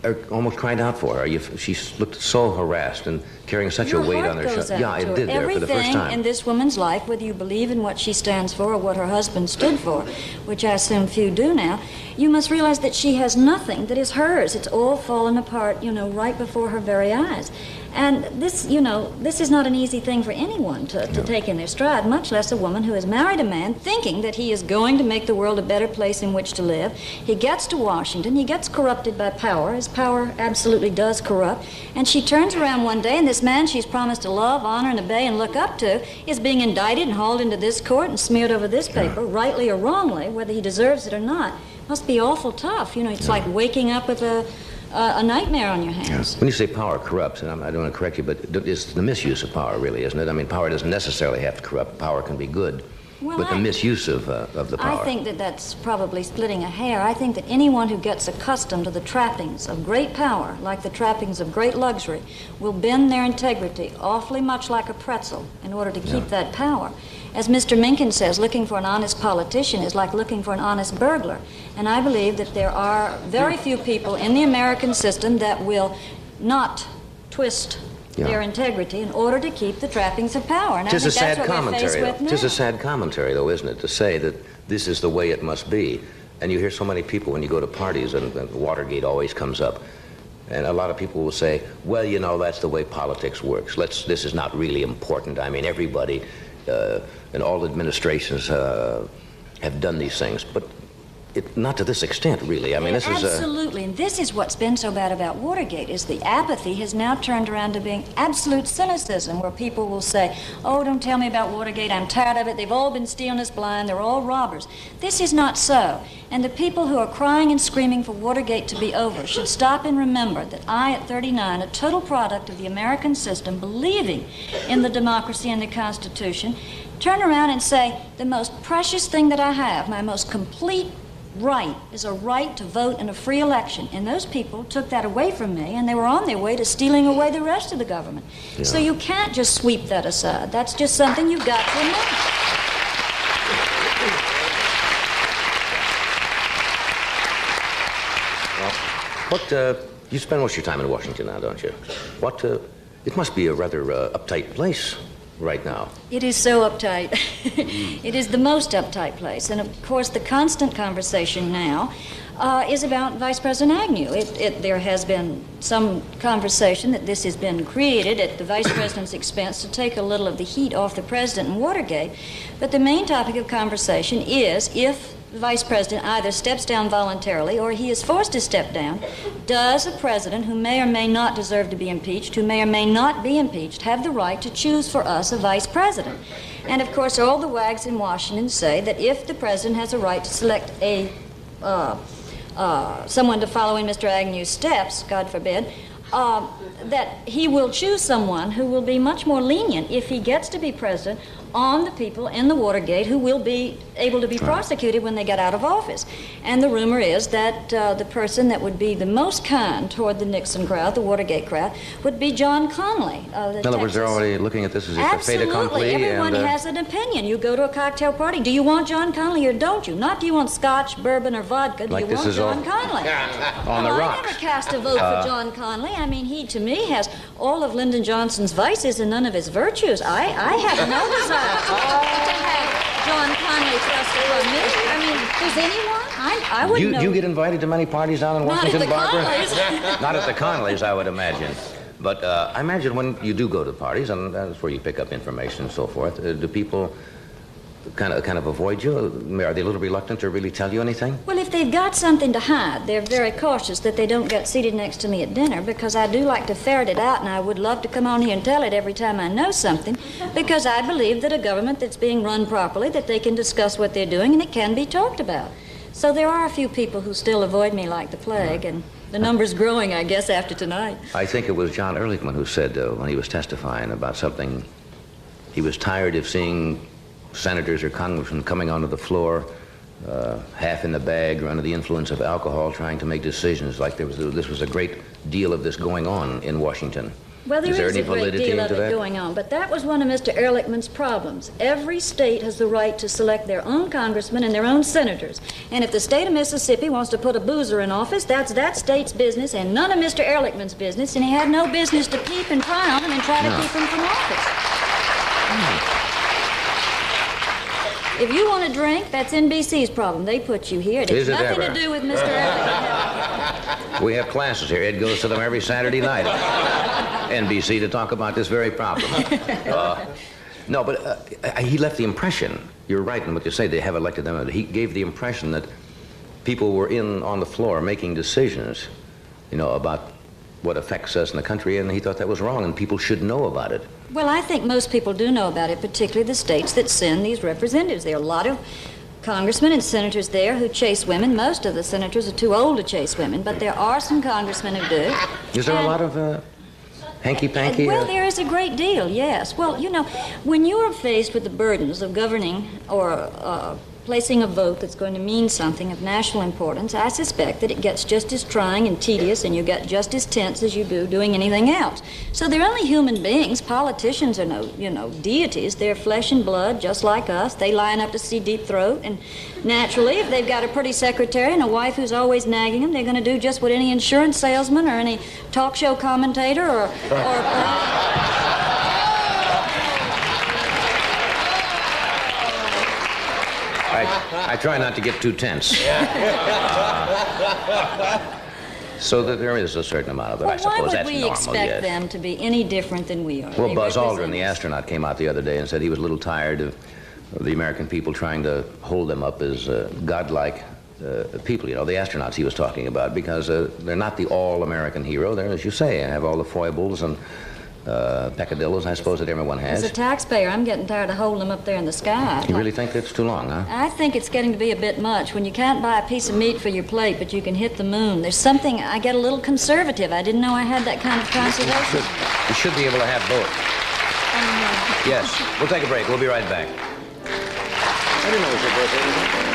I almost cried out for her. She looked so harassed and carrying such a weight on her shoulders. Yeah, it did there for the first time. Everything in this woman's life, whether you believe in what she stands for or what her husband stood for, which I assume few do now, you must realize that she has nothing that is hers. It's all fallen apart, right before her very eyes. And this, this is not an easy thing for anyone to take in their stride, much less a woman who has married a man thinking that he is going to make the world a better place in which to live. He gets to Washington, he gets corrupted by power, as power absolutely does corrupt, and she turns around one day and this man she's promised to love, honor, and obey and look up to is being indicted and hauled into this court and smeared over this paper, rightly or wrongly, whether he deserves it or not. It must be awful tough. It's like waking up with a nightmare on your hands. When you say power corrupts, and I don't want to correct you, but it's the misuse of power, really, isn't it? I mean, power doesn't necessarily have to corrupt. Power can be good. Well, but the misuse of the power. I think that that's probably splitting a hair. I think that anyone who gets accustomed to the trappings of great power, like the trappings of great luxury, will bend their integrity awfully much like a pretzel in order to keep that power. As Mr. Mencken says, looking for an honest politician is like looking for an honest burglar. And I believe that there are very few people in the American system that will not twist their integrity in order to keep the trappings of power. And I think that's what we're faced with now. It is a sad commentary, though, isn't it, to say that this is the way it must be. And you hear so many people when you go to parties, and Watergate always comes up. And a lot of people will say, well, that's the way politics works. This is not really important. I mean, everybody and all administrations have done these things. But not to this extent, really. I mean, this is absolutely, and this is what's been so bad about Watergate, is the apathy has now turned around to being absolute cynicism, where people will say, "Oh, don't tell me about Watergate, I'm tired of it, they've all been stealing us blind, they're all robbers." This is not so, and the people who are crying and screaming for Watergate to be over should stop and remember that I, at 39, a total product of the American system, believing in the democracy and the Constitution, turn around and say, the most precious thing that I have, my most complete right, is a right to vote in a free election. And those people took that away from me, and they were on their way to stealing away the rest of the government. Yeah. So you can't just sweep that aside. That's just something you've got to remember. Well, you spend most of your time in Washington now, don't you? It must be a rather uptight place right now. It is so uptight. It is the most uptight place. And of course, the constant conversation now is about Vice President Agnew. There has been some conversation that this has been created at the Vice President's expense to take a little of the heat off the President in Watergate. But the main topic of conversation is if the Vice President either steps down voluntarily or he is forced to step down, does a president who may or may not deserve to be impeached, who may or may not be impeached, have the right to choose for us a Vice President? And of course, all the wags in Washington say that if the President has a right to select someone to follow in Mr. Agnew's steps, God forbid, that he will choose someone who will be much more lenient if he gets to be president on the people in the Watergate who will be able to be prosecuted when they get out of office. And the rumor is that the person that would be the most kind toward the Nixon crowd, the Watergate crowd, would be John Connally. In other words, they're already looking at this as a fait accompli. Absolutely. Everyone has an opinion. You go to a cocktail party. Do you want John Connally or don't you? Not do you want scotch, bourbon, or vodka. Do like you this want is John all Connally? on the rocks. I never cast a vote for John Connally. I mean, he, to me, has all of Lyndon Johnson's vices and none of his virtues. I have no desire to have John Connally thrust upon me. I mean, does anyone? I wouldn't know. You get invited to many parties down in Washington, Barbara? Not at the Connollys, I would imagine. But I imagine when you do go to parties, and that's where you pick up information and so forth, do people kind of avoid you? Are they a little reluctant to really tell you anything? Well, if they've got something to hide, they're very cautious that they don't get seated next to me at dinner, because I do like to ferret it out, and I would love to come on here and tell it every time I know something, because I believe that a government that's being run properly, that they can discuss what they're doing, and it can be talked about. So there are a few people who still avoid me like the plague, and the number's growing, I guess, after tonight. I think it was John Ehrlichman who said, when he was testifying about something, he was tired of seeing senators or congressmen coming onto the floor, half in the bag or under the influence of alcohol, trying to make decisions like this was a great deal of this going on in Washington. Well, there is any a great validity deal of into it that? going on, but that was one of Mr. Ehrlichman's problems. Every state has the right to select their own congressmen and their own senators. And if the state of Mississippi wants to put a boozer in office, that's that state's business and none of Mr. Ehrlichman's business, and he had no business to peep and pry on him and try to keep him from office. If you want a drink, that's NBC's problem. They put you here. It has nothing to do with Mr. Ehrlichman. We have classes here. Ed goes to them every Saturday night at NBC to talk about this very problem. No, but he left the impression, you're right in what you say, they have elected them. He gave the impression that people were on the floor making decisions, about what affects us in the country, and he thought that was wrong, and people should know about it. Well, I think most people do know about it, particularly the states that send these representatives. There are a lot of congressmen and senators there who chase women. Most of the senators are too old to chase women, but there are some congressmen who do. Is there a lot of hanky-panky? Well, there is a great deal, yes. Well, when you are faced with the burdens of governing or placing a vote that's going to mean something of national importance, I suspect that it gets just as trying and tedious, and you get just as tense as you do doing anything else. So they're only human beings. Politicians are no, deities. They're flesh and blood, just like us. They line up to see Deep Throat, and naturally, if they've got a pretty secretary and a wife who's always nagging them, they're going to do just what any insurance salesman or any talk show commentator or I try not to get too tense. So that there is a certain amount of it, I suppose. That's normal, why would we expect them to be any different than we are? Well, Buzz Aldrin, the astronaut, came out the other day and said he was a little tired of the American people trying to hold them up as godlike people, the astronauts he was talking about, because they're not the all-American hero. They're, as you say, have all the foibles and peccadillos, I suppose, that everyone has. As a taxpayer, I'm getting tired of holding them up there in the sky. You really think that's too long, huh? I think it's getting to be a bit much. When you can't buy a piece of meat for your plate, but you can hit the moon, there's something, I get a little conservative. I didn't know I had that kind of conservation. You should be able to have both. Yes. We'll take a break. We'll be right back. I didn't know it was your birthday.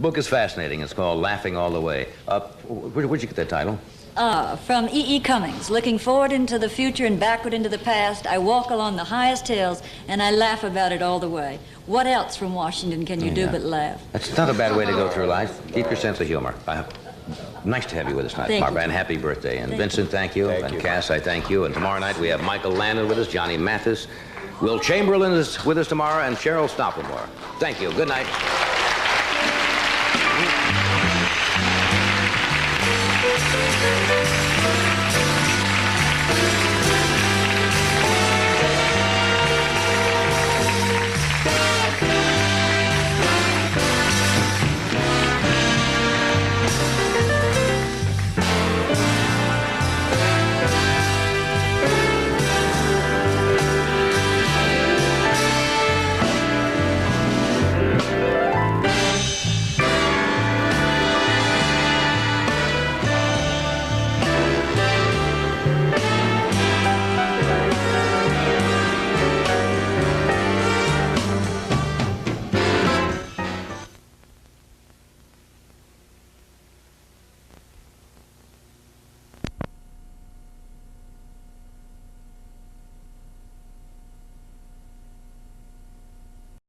book is fascinating. It's called Laughing All the Way. Where'd you get that title? From E.E. Cummings. Looking forward into the future and backward into the past, I walk along the highest hills and I laugh about it all the way. What else from Washington can you do but laugh? That's not a bad way to go through life. Keep your sense of humor. Nice to have you with us tonight, Thank Barbara, you. and happy birthday. And Thank Vincent, thank you. And Cass, I thank you. And tomorrow night we have Michael Landon with us, Johnny Mathis, Will Chamberlain is with us tomorrow, and Cheryl Stoppelmore. Thank you. Good night.